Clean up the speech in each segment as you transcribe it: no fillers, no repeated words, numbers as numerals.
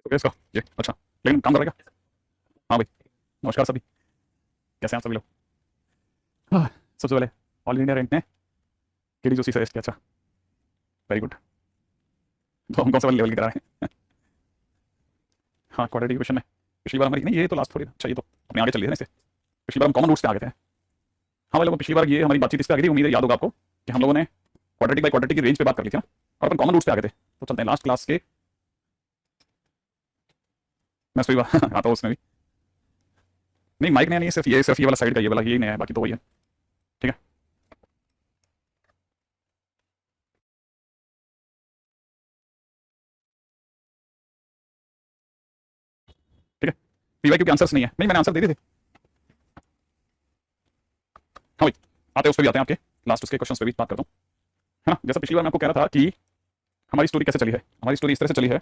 तो क्या इसका ये अच्छा, लेकिन काम करेगा। हाँ भाई, नमस्कार सभी, कैसे हैं आप सभी लोग। हाँ, सबसे पहले ऑल इंडिया रैंक ने केडी जोशी सजेस्ट किया। अच्छा, वेरी गुड। तो हम कौन सा वाले लेवल की करा रहे हैं। हाँ, क्वाड्रेटिक इक्वेशन में पिछली बार हमारी नहीं, ये तो लास्ट थोड़ी, अच्छा ये तो अपने आगे चल रही है ना इससे। पिछली बार हम कॉमन रूट्स पे आ गए थे। हाँ भाई लोगों, पिछली बार ये हमारी बातचीत इस पे आ गई थी, उम्मीद है याद होगा आपको कि हम लोगों ने क्वाड्रेटिक बाई क्वाड्रेटिक की रेंज पे बात कर ली थी ना, और अपन कॉमन रूट्स पे आ गए थे। तो चलते हैं लास्ट क्लास के, मैं सही बात आता हूँ उसमें भी। नहीं माइक नया नहीं है, सिर्फ ये वाला साइड का ये वाला यही नया है, बाकी तो वही है। ठीक है, ठीक है। पीवाईक्यू के आंसर्स नहीं है, नहीं मैंने आंसर दे दिए थे। हाँ भाई, आते हैं उस पर भी आते हैं, आपके लास्ट उसके क्वेश्चन पे भी बात करता हूँ, है ना। जैसा पिछली बार मैं आपको कह रहा था कि हमारी स्टोरी कैसे चली है, हमारी स्टोरी इस तरह से चली है।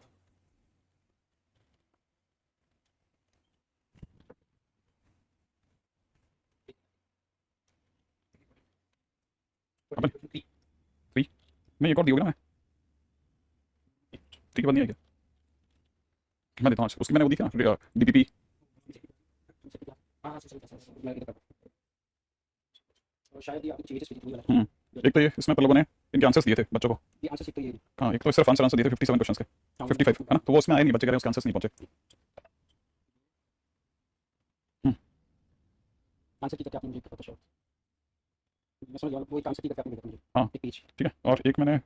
अपन थ्री नहीं, एक और दी होगी ना, मैं ठीक है, बंद नहीं है क्या, मैं देता हूँ आज। उसकी मैंने वो दी थी ना डीपीपी। एक तो ये इसमें पर लोगों ने इनके आंसर्स दिए थे बच्चों को। हाँ, एक तो सिर्फ आंसर दिए थे 57 क्वेश्चंस के, 55 है ना, तो वो उसमें आए नहीं, बच्चे कह रहे हैं उसके आंसर्स नहीं पहुंचे। हम्म, हाँ ठीक है। और एक मैंने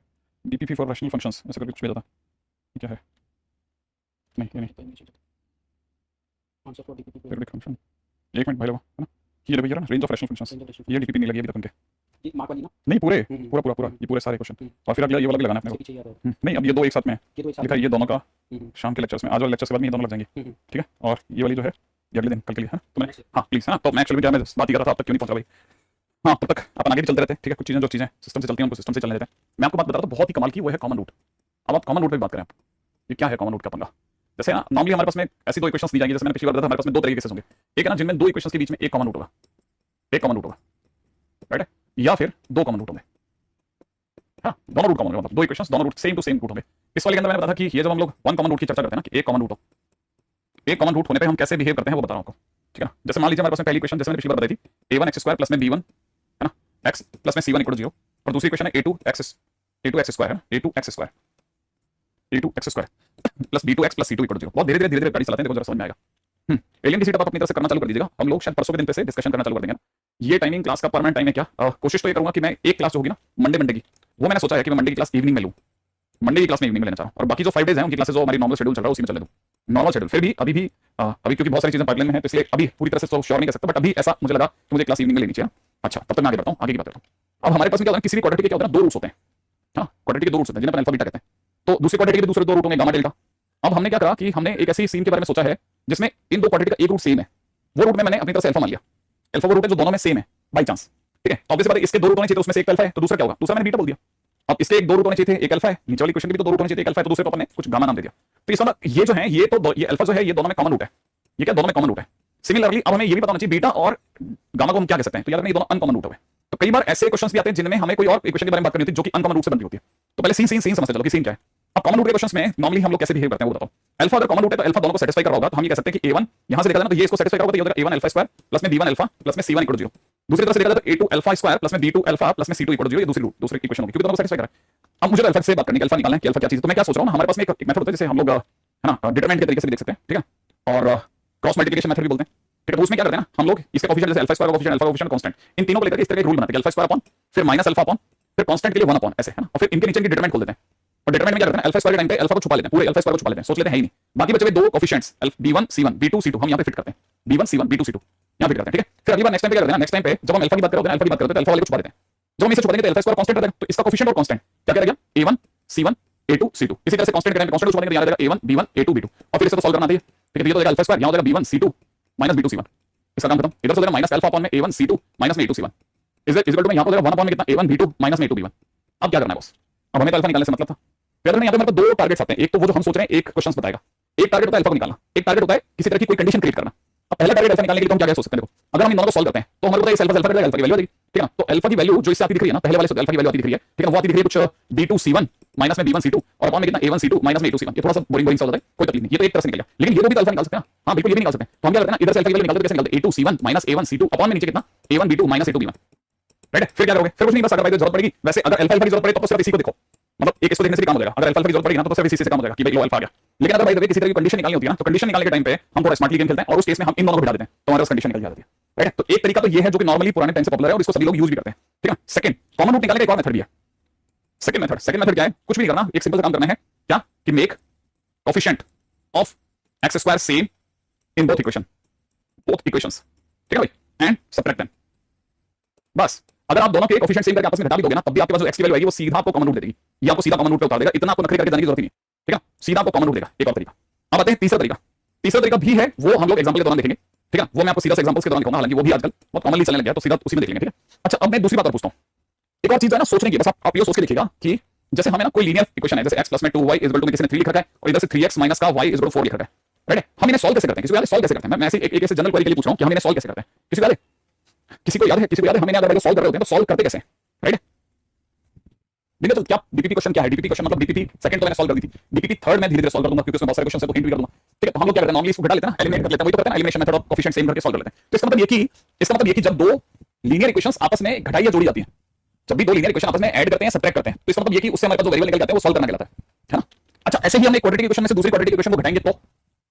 डीपीपी फॉर रैशनल फंक्शंस ऐसा करके कुछ भेजा था, ये क्या है, नहीं ये नहीं, पीरियडिक फंक्शन। एक मिनट भाई लोगों, है ना, ये भैया ना रेंज ऑफ रैशनल फंक्शंस, ये डीपीपी नहीं लगी अभी तक उनके, नहीं पूरे पूरा पूरा पूरा ये पूरे सारे क्वेश्चन। और फिर अगला ये वाला भी लगाना है अपने को। नहीं, अब ये दो एक साथ में है, लिखा है ये दोनों का शाम के लेक्चर्स में, आज वाले लेक्चर्स के बाद में ये दोनों लग जाएंगे। ठीक है, और ये वाली जो है ये अगले दिन कल के लिए है, तो मैं हाँ प्लीज, है ना। तो मैं एक्चुअली क्या मैं बात ही कर रहा था, अब तक क्यों नहीं पहुंचा भाई। हाँ, तब तक अपन आगे भी चलते रहते हैं, ठीक है। कुछ चीज़ें जो चीज़ें सिस्टम से चलती हैं उनको सिस्टम से चलने देते हैं। मैं आपको बात बता रहा था बहुत ही कमाल की, वो है कॉमन रूट। अब आप कॉमन रूट पे बात करें, आप ये क्या है कॉमन रूट का पंगा। जैसे ना नॉर्मली हमारे पास में ऐसी दो इक्वेशंस दी जाएंगी, जैसे मैंने पिछली बार बताया था, हमारे पास में दो तरह के केसेस होंगे। एक है ना जिनमें दो इक्वेशंस के बीच में एक कॉमन रूट होगा, एक कॉमन रूट होगा, राइट है, या फिर दो कॉमन रूट होंगे। हाँ, दोनों रूट कॉमन होगा, मतलब दो इक्वेशंस दोनों root same to same root होंगे। इस वाले के अंदर मैंने बताया था कि ये जब हम लोग वन कॉमन रूट की चर्चा करते हैं ना, कि एक कॉमन रूट हो, एक कॉमन रूट होने पे हम कैसे बिहेव करते हैं वो बता रहा हूँ आपको, ठीक है। जैसे मान लीजिए हमारे पास में पहली इक्वेशन जैसे मैंने पिछली बार बताई थी, a1 x² प्लस में b1, है ना, x प्लस में c1 इक्वल 0, और दूसरी इक्वेशन है a2 x² है, a2x² plus b2x plus c2 equal 0। बहुत धीरे धीरे गाड़ी चलाते हैं, देखो जरा समझ में आएगा। एलियन की सीट आप अपनी तरफ से करना चालू कर दीजिएगा, हम लोग शायद परसों के दिन पे से डिस्कशन करना चालू कर देंगे ना। ये टाइमिंग क्लास का परमानेंट टाइम है क्या, कोशिश तो ये करूंगा कि मैं एक क्लास जो होगी ना मंडे की, वो मैंने सोचा है कि मैं मंडे की क्लास इवनिंग में लूँ, मंडे की क्लास में इवनिंग में लेना चाह रहा हूँ, और बाकी जो 5 डेज हैं उनकी क्लासेस जो हमारी नॉर्मल शेड्यूल चल रहा है उसी में चले दूँ, नॉर्मल शेड्यूल। फिर भी अभी क्योंकि बहुत सारी चीजें पाइपलाइन में है, तो इसलिए अभी पूरी तरह से श्योर नहीं कर सकता, बट अभी ऐसा मुझे लगा कि मुझे क्लास इवनिंग में लेनी चाहिए। अच्छा, तब तक मैं आगे बढ़ता हूँ, आगे की बात करता हूँ। अब हमारे पास क्या होता है, किसी भी क्वाड्रेटिक के क्या होता है, दो रूट्स होते हैं। हाँ, क्वाड्रेटिक के दो रूट्स होते हैं जिन्हें अपन अल्फा बीटा कहते हैं। तो दूसरे क्वाड्रेटिक के दूसरे दो रूट होंगे गामा डेल्टा। अब हमने क्या करा कि हमने एक ऐसी सीन के बारे में सोचा है जिसमें इन दो क्वाड्रेटिक का एक रूट सेम है, वो रूट में मैंने अपनी तरफ से अल्फा मान लिया। अल्फा वो रूट है जो दोनों में सेम है बाई चांस, ठीक है। तो ऑब्वियस बात है, इसके दो रूट होने चाहिए, उसमें से एक अल्फा है, तो दूसरा क्या होगा, दूसरा मैंने बीटा बोल दिया। अब इसके एक दो रूट होने चाहिए थे, एक अल्फा है, नीचे वाली क्वेश्चन के भी तो दो रूट होने चाहिए, एक अल्फा है, तो दूसरे को अपन ने कुछ गामा नाम दे दिया। तो इस वाला ये जो है, ये तो ये अल्फा जो है ये दोनों में कॉमन रूट है, ये क्या दोनों में कॉमन रूट है। सिमिलरली अब हमें ये भी पता होना चाहिए बीटा और गामा को हम क्या कह सकते हैं, तो याद रखना ये दोनों अनकॉमन रूट हो गए। तो कई बार ऐसे क्वेश्चंस भी आते हैं जिनमें हमें कोई और इक्वेशन के बारे में बात करनी होती है जो कि अनकॉमन रूट से बनती होती है। तो पहले सीन समझते चलो कि सीन क्या है। अब कॉमन रूट के क्वेश्चंस में नॉर्मली हम लोग कैसे बिहेव करते हैं वो बताओ। अल्फा अगर कॉमन रूट है तो अल्फा दोनों को सेटिस्फाई कर रहा होगा, तो हम ये कह सकते हैं कि a1 यहां से देखा जाए तो ये इसको सेटिस्फाई कर रहा होगा, तो ये हो जाएगा a1 अल्फा स्क्वायर प्लस में b1 अल्फा प्लस में c1 इक्वल 0। दूसरी तरफ से देखा जाए तो a2 अल्फा स्क्वायर प्लस में b2 अल्फा प्लस में c2 इक्वल 0, ये दूसरी इक्वेशन होगी, क्योंकि दोनों को सेटिस्फाई कर रहा है। अब मुझे अल्फा से बात करनी है, अल्फा निकालना है कि अल्फा क्या चीज है। तो मैं क्या सोच रहा हूं, हमारे पास में एक मेथड होता है जिसे हम लोग है ना डिटरमिनेंट के तरीके से भी देख सकते हैं, ठीक है, और क्रॉस मल्टीप्लिकेशन मेथड भी बोलते हैं, ठीक है। तो उसमें क्या करते हैं ना हम लोग, इसके कोएफिशिएंट जैसे अल्फा स्क्वायर कोएफिशिएंट कांस्टेंट, इन तीनों को लेकर इस तरह एक रूल बनाते हैं कि अल्फा स्क्वायर अपॉन फिर माइनस अल्फा अपॉन फिर कांस्टेंट के लिए 1 अपॉन ऐसे, है ना, और फिर इनके नीचे की डिटरमिनेंट खोल देते हैं। और डिटरमिनेंट में क्या करते हैं, अल्फा स्क्वायर के टाइम पे अल्फा को छुपा लेते हैं, पूरे अल्फा स्क्वायर को छुपा लेते हैं, सोच लेते हैं है ही नहीं, बाकी बचे हुए दो coefficients b1 c1 b2 c2 हम यहां पे फिट करते हैं, b1 c1 b2 c2 यहां फिट करते हैं, ठीक है। फिर अगली बार नेक्स्ट टाइम पे क्या करते हैं, नेक्स्ट टाइम पे जब हम अल्फा की बात करते हैं अल्फा की बात करते हैं तो अल्फा वाले को छुपा देते हैं। जब हम इसे छुपा देंगे तो अल्फा स्क्वायर कांस्टेंट रहेगा, तो इसका कोएफिशिएंट और कांस्टेंट क्या क्या रहेगा, a1 c1 a2 c2। इसी तरह से कांस्टेंट के टाइम पे कांस्टेंट को छुपा देंगे तो यहां रहेगा a1 b1 a2 b2, और फिर इसे तो सॉल्व करना है, ठीक है। तो ये तो रहेगा अल्फा स्क्वायर, यहां हो जाएगा b1 c2 minus b2 c1, इसका काम खत्म। इधर से हो जाएगा माइनस अल्फा अपॉन में a1 c2 माइनस में a2 c1 is equal to में यहां पर हो जाएगा 1 अपॉन में कितना a1 b2 माइनस में a2 b1। अब क्या करना है बॉस, अब हमें तो अल्फा निकालने से मतलब था। फिर यहां पे हमारे पास दो टारगेट्स आते हैं, एक तो वो जो हम सोच रहे हैं एक क्वेश्चंस बताएगा, एक टारगेट होता है अल्फा को निकालना, एक टारगेट होता है किसी तरह की कोई कंडीशन क्रिएट करना। अब पहला टारगेट अल्फा निकालने के लिए तो हम क्या सोच सकते हैं, देखो अगर हम इन दोनों को सॉल्व करते हैं तो हमारे को इस अल्फा की वैल्यू आ जाएगी, ठीक है ना। तो अल्फा की वैल्यू जो इससे आती दिख रही है ना, पहले वाले से अल्फा की वैल्यू आती दिख रही है, ठीक है, वो आती दिख रही है कुछ b2c1 माइनस में b1c2 और अपॉन में कितना a1c2 माइनस में a2c1। ये थोड़ा सा बोरिंग सा होता है, कोई तकलीफ नहीं, ये तो एक तरह से निकल गया, लेकिन ये तो भी अल्फा निकाल सकते हैं। हाँ बिल्कुल, ये भी निकाल सकते हैं। तो हम क्या करते हैं ना, इधर से अल्फा की वैल्यू निकालते हैं, कैसे निकालते हैं, a2c1 माइनस a1c2 अपॉन में नीचे कितना a1b2 माइनस a2b1, राइट है। फिर क्या करोगे, फिर कुछ नहीं, बस अगर भाई जरूरत पड़ेगी, वैसे अगर अल्फा की जरूरत पड़े तो सिर्फ इसी को देखो, मतलब एक इसको देखने से भी काम हो जाएगा। अगर अल्फा की जरूरत पड़ेगी ना तो सिर्फ इसी से काम हो जाएगा कि भाई लो अल्फा आ गया। लेकिन अगर भाई देखो किसी तरह की कंडीशन निकालनी होती है ना, तो कंडीशन निकालने के टाइम पे हम थोड़ा स्मार्टली गेम खेलते हैं और उस केस में हम इन दोनों को बिठा देते हैं, तो हमारे पास कंडीशन निकल जाती है, राइट। तो एक तरीका तो ये है जो कि नॉर्मली पुराने टाइम से पॉपुलर है और इसको सभी लोग यूज भी करते हैं, ठीक है। सेकंड, कॉमन रूट निकालने का एक और मेथड भी है। सेकंड मेथड क्या है, कुछ भी नहीं करना, एक सिंपल सा काम करना है, क्या कि make coefficient of x square same in both equations, ठीक है भाई, एंड सबट्रैक्ट देम। बस अगर आप दोनों के कोएफिशिएंट सेम करके आपस में घटा भी दोगे ना, तब भी आपके पास जो एक्स की वैल्यू आएगी वो सीधा आपको कॉमन रूट दे देगी, ये आपको सीधा कॉमन रूट पे उतार देगा, इतना आपको नखरे करके जाने की जरूरत ही नहीं, ठीक है, सीधा आपको कॉमन रूट देगा। एक और तरीका। अब आते हैं तीसरा तरीका भी है, वो हम लोग एग्जांपल के दौरान देखेंगे, ठीक है, वो मैं आपको सीधा से एग्जांपल्स के दौरान दिखाऊंगा, हालांकि वो भी आजकल बहुत कॉमनली चलने लग गया है, तो सीधा उसी में देख लेंगे, ठीक है। अच्छा, अब मैं दूसरी बात और पूछता हूं, एक और चीज है ना सोचने की, बस आप ये सोच के देखिएगा कि जैसे हमें ना कोई लीनियर इक्वेशन है, जैसे x + 2y = किसी ने 3 लिख रखा है और इधर से 3x - का y = 4 लिख रखा है, राइट है। हम इन्हें सॉल्व कैसे करते हैं, किसी को याद है सॉल्व कैसे करते हैं? मैं ऐसे एक जनरल क्वेरी के लिए पूछ रहा हूं कि हम इन्हें सॉल्व कैसे करते हैं, किसी को याद है? किसी को याद है हम इन्हें अगर सॉल्व कर रहे होते हैं तो सॉल्व करते कैसे, राइट। देखो तो क्या डीपीपी क्वेश्चन क्या है, डीपीपी क्वेश्चन मतलब डीपीपी सेकंड तो मैंने सॉल्व कर दी थी, डीपीपी थर्ड मैं धीरे-धीरे सॉल्व कर दूंगा क्योंकि उसमें बहुत सारे क्वेश्चन है तो हिंट भी कर दूंगा, ठीक है। तो हम लोग क्या करते हैं, नॉर्मली इसको घटा लेते हैं ना, एलिमिनेट कर लेते हैं, वही तो करते हैं ना, elimination method of coefficient same करके सॉल्व कर लेते हैं। तो इसका मतलब ये कि जब दो लीनियर इक्वेशंस आपस में घटाई या जोड़ी जाती हैं, जब भी दो लीनियर इक्वेशन आपस में ऐड करते हैं, सबट्रैक्ट करते हैं, तो इसका मतलब ये कि उससे हमारे पास जो वेरिएबल निकल जाते हैं वो सॉल्व करना कहलाता है ना। अच्छा, ऐसे ही हम एक क्वाड्रेटिक इक्वेशन में से दूसरी क्वाड्रेटिक इक्वेशन को घटाएंगे, तो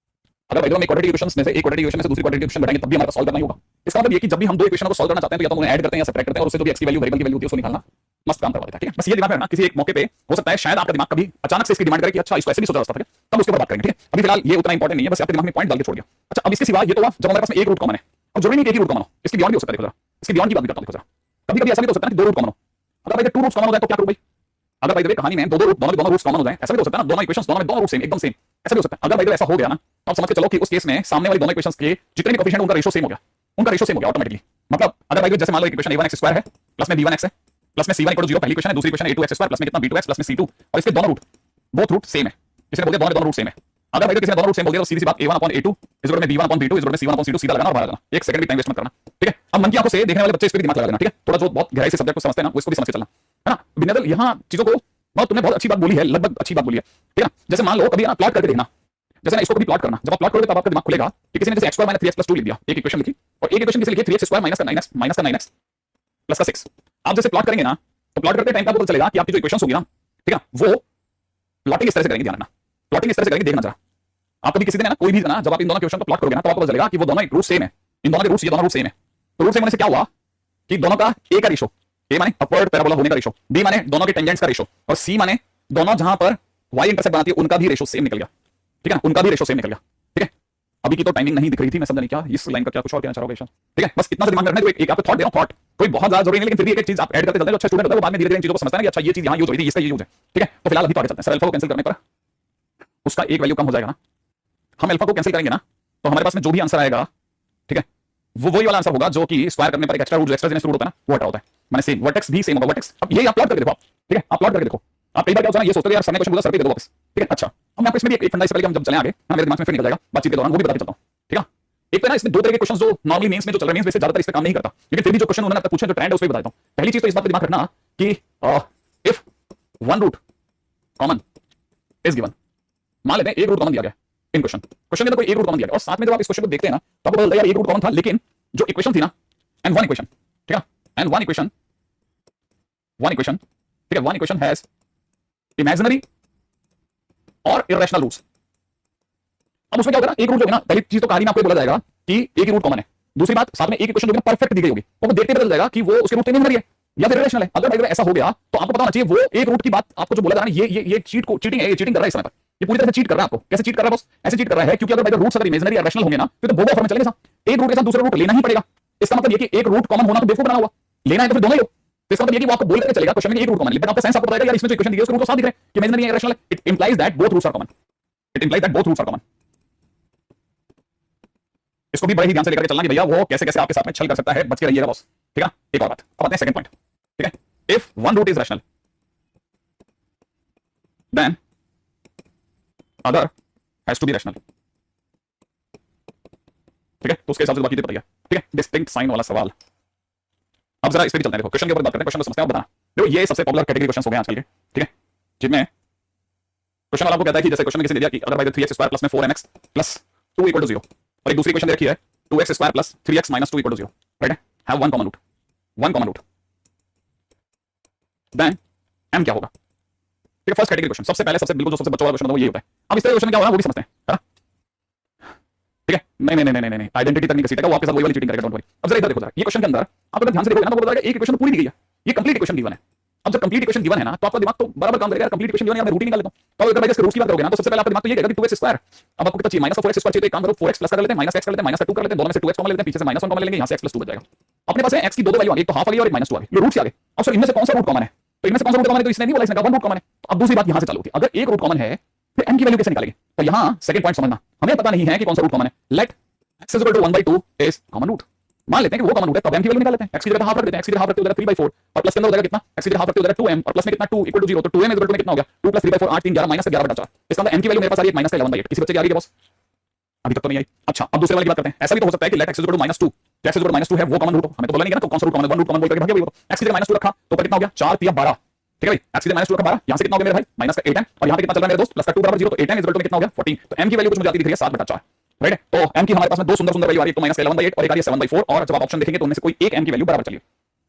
अगर भाई हम एक क्वाड्रेटिक इक्वेशन में से एक क्वाड्रेटिक इक्वेशन में से दूसरी क्वाड्रेटिक इक्वेशन घटाएंगे तब भी हमारा सॉल्व करना ही होगा। इसका मतलब ये कि जब भी हम दो इक्वेशन को सॉल्व करना चाहते हैं तो या तो उन्हें ऐड करते हैं या सबट्रैक्ट करते हैं और उससे जो भी x की वैल्यू वेरिएबल की वैल्यू होती है उसको निकालना मस्त काम करवा देता है, ठीक है। बस ये दिमाग में रखना, किसी एक मौके पे हो सकता है शायद आपका दिमाग कभी अचानक से इसकी डिमांड करे कि अच्छा इसको ऐसे भी सोचा जा सकता है, तब उसके ऊपर बात करेंगे, ठीक है। अभी फिलहाल ये उतना इंपॉर्टेंट नहीं है, बस आपके दिमाग में पॉइंट डाल के छोड़ दिया। अच्छा, अब इसके सिवा ये तो हुआ जब हमारे पास में एक रूट कॉमन है, और जरूरी नहीं कि एक ही रूट कॉमन हो, इसकी बियॉन्ड भी हो सकता है। देखो जरा, इसकी बियॉन्ड की बात भी करता हूं, देखो जरा, कभी-कभी ऐसा भी हो सकता है कि दो रूट कॉमन हो। अगर भाई टू रूट्स कॉमन हो जाए तो क्या करूं भाई, अगर भाई कहानी में दो रूट दोनों रूट्स कॉमन हो जाए, ऐसा भी हो सकता है ना, दोनों इक्वेशंस दोनों में दोनों रूट सेम एकदम सेम, ऐसा भी हो सकता है। अगर भाई ऐसा हो गया ना, तो आप समझ के चलो कि उस केस में सामने वाली दोनों इक्वेशंस के जितने भी कोएफिशिएंट उनका रेशियो सेम हो गया, ऑटोमेटिकली। मतलब अगर भाई जैसे मान लो इक्वेशन a1x स्क्वायर है प्लस में b1x है प्लस में c1 = 0 पहली इक्वेशन है, दूसरी इक्वेशन a2x स्क्वायर प्लस में कितना b2x प्लस में c2, और इसके दोनों रूट बोथ रूट सेम है, किसी ने बोल दिया दोनों रूट सेम है। अगर भाई किसी ने दोनों रूट सेम बोल दिया तो सीधी सी बात a1/a2 = में b1/b2 = में c1/c2 सीधा लगाना और बाहर लगाना, एक सेकंड भी टाइम वेस्ट मत करना, ठीक है। अब मन की आंखों से देखने वाले बच्चे इस पे दिमाग लगा देना, ठीक है, थोड़ा जो बहुत गहराई से सब्जेक्ट को समझते हैं ना वो इसको भी समझ के चलना, है ना। बिंदल यहाँ चीजों को बहुत तुमने बहुत अच्छी बात बोली है, लगभग अच्छी बात बोली है, ठीक है। जैसे मान लो कभी ना प्लॉट करके देखना, जैसे ना इसको कभी प्लॉट करना, जब आप प्लॉट करोगे तब आपका दिमाग खुलेगा कि किसी ने जैसे x² - 3x + 2 लिख दिया, एक इक्वेशन लिखी, और एक इक्वेशन किसे लिखी 3x² - 9x प्लस का 6। आप जैसे प्लॉट करेंगे ना तो प्लॉट करते टाइम पे आपको पता चलेगा कि आपकी जो इक्वेशंस होगी ना, ठीक है, वो प्लॉटिंग इस तरह से करेंगे, ध्यान रखना, प्लॉटिंग इस तरह से करेंगे, देखना जरा। आप कभी किसी दिन ना कोई भी ना जब आप इन दोनों इक्वेशन को प्लॉट करोगे ना तो आपको पता चलेगा कि वो दोनों रूट सेम है, इन दोनों के रूट्स ये दोनों रूट सेम है। तो रूट सेम होने से क्या हुआ कि दोनों का a का रेशियो, a माने अपवर्ड पैराबोला होने का रेशियो, b माने दोनों के टेंजेंट्स का रेशियो, और c माने दोनों जहां पर y इंटरसेप्ट बनाती है उनका भी रेशियो सेम निकल गया, ठीक है, उनका भी रेशियो सेम निकल गया, ठीक है। अभी की तो टाइमिंग नहीं दिख रही थी, मैं समझा नहीं क्या इस लाइन का क्या कुछ और कहना चाह रहा हूं, ठीक है। बस इतना सा दिमाग में रखना है, एक आपको थॉट दे रहा हूं, थॉट कोई बहुत ज्यादा जरूरी नहीं, लेकिन फिर भी एक चीज आप ऐड करते चलते हैं, जो अच्छा स्टूडेंट होता है वो बाद में धीरे-धीरे चीजों को समझता है ना कि अच्छा ये चीज यहां यूज हुई थी, इसका ये यूज है, ठीक है। तो फिलहाल अभी तो आगे चलते हैं। सर अल्फा को कैंसिल करने पर उसका एक वैल्यू कम हो जाएगा ना, हम अल्फा को कैंसिल करेंगे ना तो हमारे पास में जो भी आंसर आएगा, ठीक है, वो वही वाला आंसर होगा जो कि स्क्वायर करने पर एक एक्स्ट्रा रूट, जो एक्स्ट्रा जेनेस रूट होता है ना वो हटा होता है, माने सेम वर्टेक्स भी सेम होगा, वर्टेक्स। अब ये आप प्लॉट करके देखो आप, ठीक है, आप प्लॉट करके देखो। आप कई बार क्या होता है ना, ये सोचते हो यार सर ने क्वेश्चन बोला सर पे दे दो वापस, ठीक है। अच्छा, अब मैं आपको इसमें भी एक फंडा इससे पहले हम जब चले आगे ना मेरे दिमाग में फिर निकल जाएगा बातचीत के दौरान, वो भी बता के चलता हूं, ठीक है। एक तो ना इसमें दो तरह के क्वेश्चंस जो नॉर्मली मेंस में जो चल रहे हैं, मेंस में से ज्यादातर इस पे काम नहीं करता, लेकिन फिर भी जो क्वेश्चन उन्होंने अब पूछे जो ट्रेंड है उस पे बता देता हूं। पहली चीज तो इस बात पे दिमाग रखना कि if one root common is given, मान लेते हैं एक रूट कॉमन दिया गया इन क्वेश्चन के अंदर, कोई एक रूट कॉमन दिया गया और साथ में जब आप इस क्वेश्चन को देखते हैं ना तो आपको पता चलता है यार एक रूट कॉमन था, लेकिन जो इक्वेशन थी ना एंड वन इक्वेशन, ठीक है, एंड वन इक्वेशन, ठीक है, वन इक्वेशन हैज इमेजिनरी और इरेशनल रूट्स। अब उसमें क्या होगा ना, एक रूट होगा ना, पहली चीज तो कहानी में आपको बोला जाएगा कि एक ही रूट कॉमन है, दूसरी बात साथ में एक इक्वेशन जो है परफेक्ट दी गई होगी, तो देखते पता चल जाएगा कि वो उसके रूट इमेजिनरी है या फिर इरेशनल है। अगर ऐसा हो गया तो आपको पता होना चाहिए वो एक रूट की बात आपको जो बोला जा रहा है ये चीटिंग है, ये चीटिंग कर रहा है इस समय पर, ये पूरी तरह से चीट कर रहा है आपको। कैसे चीट कर रहा है बॉस? ऐसे चीट कर रहा है क्योंकि अगर रूट्स अगर इमेजिनरी या रैशनल होंगे ना फिर तो बोबो फॉर्म में चलेंगे, एक रूट के साथ दूसरा रूट लेना ही पड़ेगा। इसका मतलब ये कि एक रूट कॉमन होना तो बेवकूफ बना हुआ, लेना है तो फिर दोनों लो। तो इसका मतलब ये कि वो आपको बोल करके चलेगा क्वेश्चन में एक रूट कॉमन, लेकिन आपका साइंस आपको बताएगा यार इसमें जो इक्वेशन दी है उसके रूट तो साथ दिख रहे हैं कि इमेजिनरी या रैशनल है। It implies that both roots are common, it implies that both roots are common. इसको भी बड़े ही ध्यान से लेकर चलना कि भैया वो कैसे कैसे आपके साथ में छल कर सकता है, बच के रहिएगा बॉस, ठीक है। एक और बात, अब आते हैं सेकंड पॉइंट, ठीक है। If one root is rational then other has to be rational, ठीक है। तो उसके हिसाब से बाकी तो पता ही है, ठीक है। डिस्टिंक्ट साइन वाला सवाल, अब जरा इस पे भी चलते हैं, देखो क्वेश्चन के ऊपर बात करते हैं, क्वेश्चन को समझते हैं और बताना। देखो ये सबसे पॉपुलर कैटेगरी क्वेश्चन हो गए आजकल के, ठीक है, जिनमें क्वेश्चन वाला आपको कहता है कि जैसे क्वेश्चन में किसी ने दिया कि अगर बाय 3x स्क्वायर प्लस में 4mx प्लस 2 इक्वल टू 0, और एक दूसरी क्वेश्चन रखी है 2x square plus 3x minus 2 equal to 0, right है, have one common root, then m क्या होगा? ठीक है, फर्स्ट कैटेगरी क्वेश्चन, सबसे पहले सबसे बिल्कुल जो सबसे बच्चों वाला क्वेश्चन वो ये होता है। अब इस तरह क्वेश्चन क्या होगा वो भी समझते हैं, है ना? ठीक है, नहीं, आइडेंटिटी तक नहीं घसीटेगा वो, आपके साथ वही वाली चीटिंग करेगा, डोंट वरी। अब जरा इधर देखो, जरा ये क्वेश्चन के अंदर आप अगर ध्यान से देखोगे ना तो पता लगेगा एक इक्वेशन पूरी दी गई है, ये कंप्लीट इक्वेशन गिवन है। अब जब कंप्लीट इक्वेशन गिवन है ना तो आपका दिमाग तो बराबर काम करेगा, कंप्लीट इक्वेशन गिवन है, मैं रूट ही निकाल लेता हूं। तो अगर भाई इसके रूट्स की बात करोगे ना तो सबसे पहले आपका दिमाग तो ये कहेगा कि 2x स्क्वायर, अब आपको कितना चाहिए, -4x स्क्वायर चाहिए, तो एक काम करो 4x प्लस कर लेते हैं, -x कर लेते हैं, -2 कर लेते हैं, दोनों में से 2x कॉमन लेते हैं, पीछे से -1 कॉमन लेंगे, यहां से x + 2 बच जाएगा। अपने पास है x की दो वैल्यू आ गई, एक तो हाफ आ गई और एक -2 आ गई, ये रूट्स आ गए। अब सर इनमें से कौन सा रूट कॉमन है? तो इनमें से कौन सा रूट कॉमन है? तो इसने नहीं बोला, इसने कहा वन रूट कॉमन है। तो अब दूसरी बात यहां से चालू होती है, अगर एक रूट कॉमन है फिर m की वैल्यू कैसे निकालेंगे? तो यहां सेकंड पॉइंट समझना, हमें पता नहीं है कि कौन सा रूट कॉमन है। Let x = 1/2 is common root, मान लेते हैं कि वो कॉमन रूट है, तो m की वैल्यू निकाल लेते हैं। x की जगह हाफ रख देते हैं, x की जगह हाफ रखते हो जाएगा 3/4 और प्लस के अंदर हो जाएगा कितना, x की जगह हाफ रखते हो जाएगा 2m और प्लस में कितना 2 = 0, तो 2m = कितना हो गया 2 + 3/4 8 3 11 -11/4। इसका मतलब m की वैल्यू मेरे पास आ रही है -11/8। किसी बच्चे की आ रही है बॉस? अभी तक तो नहीं आई। अच्छा, अब दूसरे वाली की बात करते हैं। ऐसा भी तो हो सकता है कि लेट x = -2, तो x = -2 है वो कॉमन रूट हो, हमें तो बोला नहीं है ना, तो कौन सा रूट कॉमन है, वन रूट कॉमन बोल करके भाग गया वो। x की जगह -2 रखा तो कितना हो गया 4 3 12, ठीक है भाई, x की जगह -2 रखा 12, यहां से कितना हो गया मेरे भाई -8m और यहां पे कितना चल रहा है मेरे दोस्त प्लस का 2 = 0, तो 8m = कितना हो गया 14। तो m की वैल्यू कुछ मुझे आती दिख रही है 7/4, राइट है। तो m की हमारे पास में दो सुंदर वैल्यू आ रही है, तो -11/8 और एक आ रही है 7/4, और जब आप ऑप्शन देखेंगे तो उनमें से कोई एक m की वैल्यू बराबर चलिए,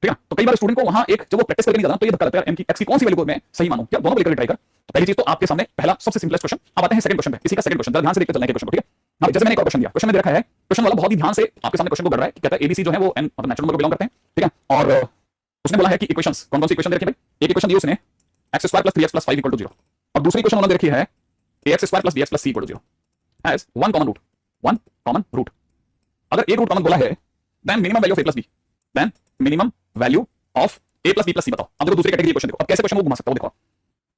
ठीक है। तो कई बार स्टूडेंट को वहां एक जब वो प्रैक्टिस करके नहीं जाता तो ये धक्का लगता है, m की x की कौन सी वैल्यू को मैं सही मानूं, क्या दोनों को लेकर ट्राई कर। तो पहली चीज तो आपके सामने पहला सबसे सिंपलेस्ट क्वेश्चन। अब आते हैं सेकंड क्वेश्चन पे, इसी का सेकंड क्वेश्चन, ध्यान से देखते चलना है क्वेश्चन को, ठीक है। अब जैसे मैंने एक और क्वेश्चन दिया, क्वेश्चन में दे रखा है, क्वेश्चन वाला बहुत ही ध्यान से आपके सामने क्वेश्चन को कर रहा है कि कहता है एबीसी जो है वो n मतलब नेचुरल नंबर को बिलोंग करते हैं, ठीक है। और उसने बोला है कि इक्वेशंस कौन कौन सी इक्वेशन दे रखी है भाई। एक इक्वेशन दी उसने x² + 3x + 5 = 0, और दूसरी इक्वेशन उन्होंने दे रखी है ax² + bx + c = 0 has one common root. अगर एक रूट कॉमन बोला है then minimum value of a + b, then minimum value of a + b + c बताओ। अब देखो दूसरी कैटेगरी क्वेश्चन देखो, अब कैसे क्वेश्चन को घुमा सकता हूं, देखो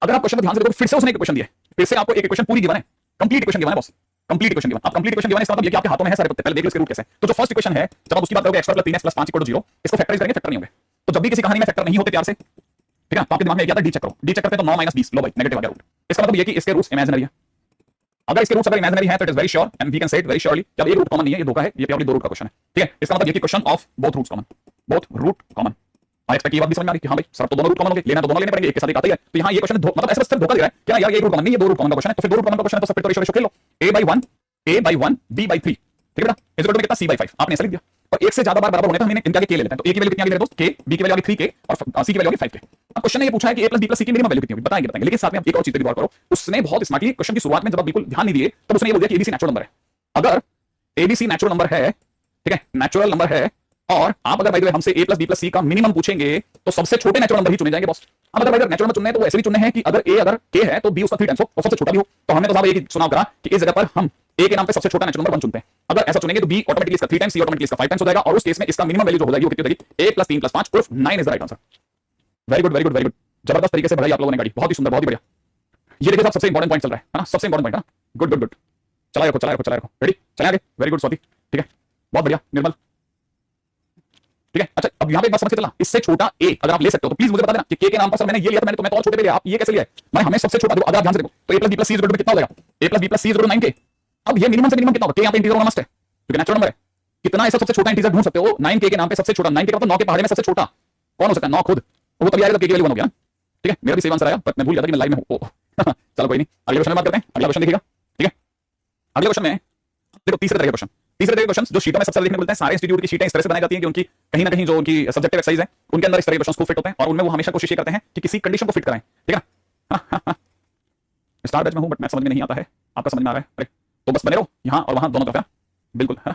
अगर आप क्वेश्चन को ध्यान से देखो, फिर से उसने एक क्वेश्चन दिया है, फिर से आपको एक इक्वेशन पूरी गिवन है, कंप्लीट इक्वेशन गिवन है बॉस, कंप्लीट इक्वेशन गिवन। अब कंप्लीट इक्वेशन गिवन है इसका मतलब ये कि आपके हाथों में है सारे पत्ते, पहले देख लो इसके रूट कैसे हैं। तो जो फर्स्ट इक्वेशन है जब आप उसकी बात करोगे x² + 3x + 5 = 0, इसको फैक्टराइज करेंगे, फैक्टर नहीं होंगे। तो जब भी किसी कहानी में फैक्टर नहीं होते प्यार से, ठीक है, तो आपके दिमाग में क्या आता है, डी चेक करो, डी चेक करते हैं तो 9 - 20, लो भाई नेगेटिव आ गया रूट। इसका मतलब ये कि इसके रूट्स इमेजिनरी है। अगर इसके रूट्स अगर इमेजिनरी है तो it is very sure and we can say it very surely जब एक रूट कॉमन नहीं है, ये धोखा है, ये प्योरली दो रूट का क्वेश्चन है, ठीक है। इसका मतलब ये कि question of both roots common, both root common. I expect ये बात भी समझ में आ रही है कि हां भाई सर तो दोनों रूट कॉमन होंगे, लेना तो दोनों लेने पड़ेंगे, एक के साथ एक आता ही है। तो यहां ये क्वेश्चन मतलब ऐसा सिर्फ धोखा दे रहा है क्या यार, ये रूट कॉमन नहीं, ये दो रूट कॉमन का क्वेश्चन है, तो फिर दो रूट कॉमन का क्वेश्चन है तो सब पे रेशियो खेल लो, a/1 b/3, ठीक है बेटा, इज इक्वल टू कितना c/5, आपने ऐसा लिख दिया। और एक से ज्यादा बार बराबर होने तो हम इनके आगे k ले लेते हैं, तो a की वैल्यू कितनी आ गई मेरे दोस्त, k, b की वैल्यू आ गई 3k और c की वैल्यू आ गई 5k। अब क्वेश्चन ने ये पूछा है कि a + b + c की मिनिमम वैल्यू कितनी होगी, बताएंगे, लेकिन साथ में आप एक और चीज पे गौर करो, उसने बहुत स्मार्टली क्वेश्चन की शुरुआत में जब आप बिल्कुल ध्यान नहीं दिए तब उसने ये बोल दिया कि abc नेचुरल नंबर है। अगर abc नेचुरल नंबर है, ठीक है, नेचुरल नंबर है, और आप अगर भाई हमसे a + b + c का मिनिमम पूछेंगे तो सबसे छोटे नेचुरल नंबर ही चुने जाएंगे बॉस। अब अगर भाई नेचुरल नंबर चुनने हैं तो ऐसे भी चुनने हैं कि अगर a अगर k है तो b उसका 3 टाइम्स हो और सबसे छोटा भी हो। तो हमने तो साहब एक चुनाव करा कि इस जगह पर हम a के नाम पे सबसे छोटा नेचुरल नंबर 1 चुनते हैं। अगर ऐसा चुनेंगे तो b ऑटोमेटिकली इसका 3 टाइम्स, c ऑटोमेटिकली इसका 5 टाइम्स हो जाएगा, और उस केस में इसका मिनिमम वैल्यू जो हो जाएगी वो कितनी हो जाएगी, a + 3 + 5 उर्फ 9 is the right answer. Very good very good very good, जबरदस्त तरीके से बढ़ाई आप लोगों ने गाड़ी, बहुत ही सुंदर, बहुत ही बढ़िया। ये देखिए साहब सबसे इंपॉर्टेंट पॉइंट चल रहा है ना, सबसे इंपॉर्टेंट पॉइंट है, गुड गुड गुड, चला रखो, रेडी, चले आगे, वेरी गुड स्वाति, ठीक है, बहुत बढ़िया निर्मल, ठीक है। अच्छा अब यहां पे एक बात समझ के चलना, इससे छोटा a अगर आप ले सकते हो तो प्लीज मुझे बता देना कि k के नाम पर सर मैंने ये लिया था, मैंने तो और छोटे पे लिया, आप ये कैसे लिया है, मैं हमें सबसे छोटा दो। अगर आप ध्यान से देखो तो a + b + c = कितना हो जाएगा, a + b + c = 9k। अब ये मिनिमम से मिनिमम कितना होगा, k यहां पे इंटीजर होना मस्ट है क्योंकि नेचुरल नंबर है। कितना ऐसा सबसे छोटा इंटीजर ढूंढ सकते हो 9k के नाम पे, सबसे छोटा 9k का मतलब 9 के पहाड़े में सबसे छोटा कौन हो सकता है, 9 खुद, वो तभी आएगा जब k की वैल्यू 1 हो गया, ठीक है। मेरा भी सेम आंसर आया बट मैं भूल गया था कि मैं लाइव में हूं। चलो कोई नहीं, अगले क्वेश्चन में बात करते हैं, अगला क्वेश्चन देखिएगा, ठीक है। अगले क्वेश्चन में देखो तीसरे तरह के क्वेश्चन, तीसरे तरह के क्वेश्चन जो शीटों में सबसे देखने को मिलते हैं, सारे इंस्टीट्यूट की शीटें इस तरह से बनाई जाती हैं कि उनकी कहीं ना कहीं जो उनकी सब्जेक्टिव एक्सरसाइज है उनके अंदर इस तरह के क्वेश्चंस को फिट होते हैं, और उनमें वो हमेशा कोशिश करते हैं कि किसी कंडीशन को फिट कराएं, ठीक है। स्टार बैच में हूं बट मैथ समझ में नहीं आता है, आपका समझ में आ रहा है, अरे तो बस बने रहो यहां और वहां दोनों तरफ, बिल्कुल है।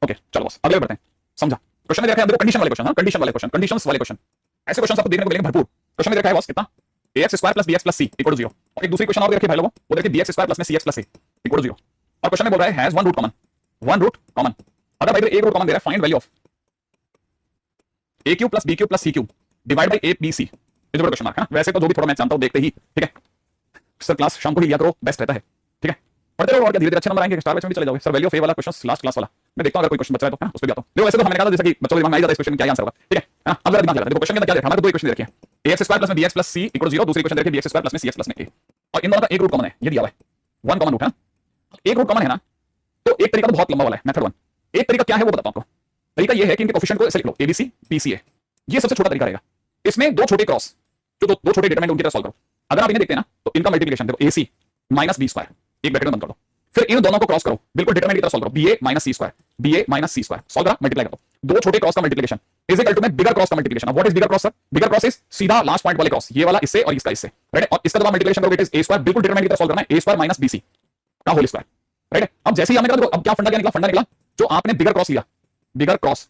ओके चलो बस अगले बढ़ते हैं, समझा। क्वेश्चन में देखा है कंडीशन वाले क्वेश्चन, कंडीशन वाले क्वेश्चन, कंडीशंस वाले क्वेश्चन, ऐसे क्वेश्चन आपको देखने को मिलेंगे भरपूर। क्वेश्चन में देखा है बस कितना, ax² + bx + c = 0, और एक दूसरी क्वेश्चन और देखिए भाई लोगों, वो देखिए bx² + cx + a = 0, और क्वेश्चन में बोल रहा है हैज वन रूट कॉमन। अगर भाई एक रूट कॉमन दे रहा है, find value of a³ + b³ + c³ divide by a b c, is question mark है। वैसे तो जो भी थोड़ा मैं जानता हूं देखते ही, ठीक है सर क्लास शाम को ही लिया करो, बेस्ट रहता है, ठीक है। पढ़ते रहो और क्या, धीरे-धीरे अच्छे नंबर आएंगे, स्टार बैच में भी चले जाओगे। सर वैल्यू ऑफ a वाला क्वेश्चन लास्ट क्लास वाला मैं देखता हूं, अगर कोई क्वेश्चन बचा है तो है ना उस पे भी आता हूं। देखो वैसे तो हमने कहा जैसा कि बच्चों के दिमाग में आ जाता है इस क्वेश्चन में क्या आंसर होगा, ठीक है। अब जरा दिमाग लगा, देखो क्वेश्चन के अंदर क्या देखा, हमारे दो इक्वेशन देखिए, ax² + bx + c = 0, दूसरी इक्वेशन देखिए bx² + cx + a, और इन दोनों का एक रूट कॉमन है, ये दिया हुआ है, वन कॉमन रूट है। एक रूट कॉमन है ना, तो एक तरीका तो बहुत लंबा वाला है, मेथड 1। एक तरीका क्या है वो बताता हूं आपको, तरीका ये है कि इनके कोफिशिएंट को ऐसे लिख लो एबीसी पीसीए, ये सबसे छोटा तरीका रहेगा। इसमें दो छोटे क्रॉस, जो दो छोटे डिटरमिनेंट उनकी तरह सॉल्व करो। अगर आप इन्हें देखते हैं ना तो इनका मल्टीप्लिकेशन देखो एसी माइनस बी स्क्वायर, एक ब्रैकेट में बंद कर दो, फिर इन दोनों को क्रॉस करो, बिल्कुल डिटरमिनेंट की तरह सॉल्व करो, बीए माइनस सी स्क्वायर, बीए माइनस सी स्क्वायर सॉल्व करा, मल्टीप्लाई करो। दो छोटे क्रॉस का मल्टीप्लिकेशन इज इक्वल टू में बिगर क्रॉस का multiplication. What is bigger cross sir? Bigger cross is सीधा लास्ट पॉइंट वाले क्रॉस, ये वाला इससे और इसका इससे, राइट। और इसका जब मल्टीप्लिकेशन करोगे इट इज ए स्क्वायर, बिल्कुल डिटरमिनेंट की तरह सॉल्व करना है, ए स्क्वायर माइनस बीसी का होल स्क्वायर, राइट। अब जैसे ही हमने कहा अब क्या फंडा क्या निकला? फंडा निकला जो आपने बिगर क्रॉस लिया, बिगर क्रॉस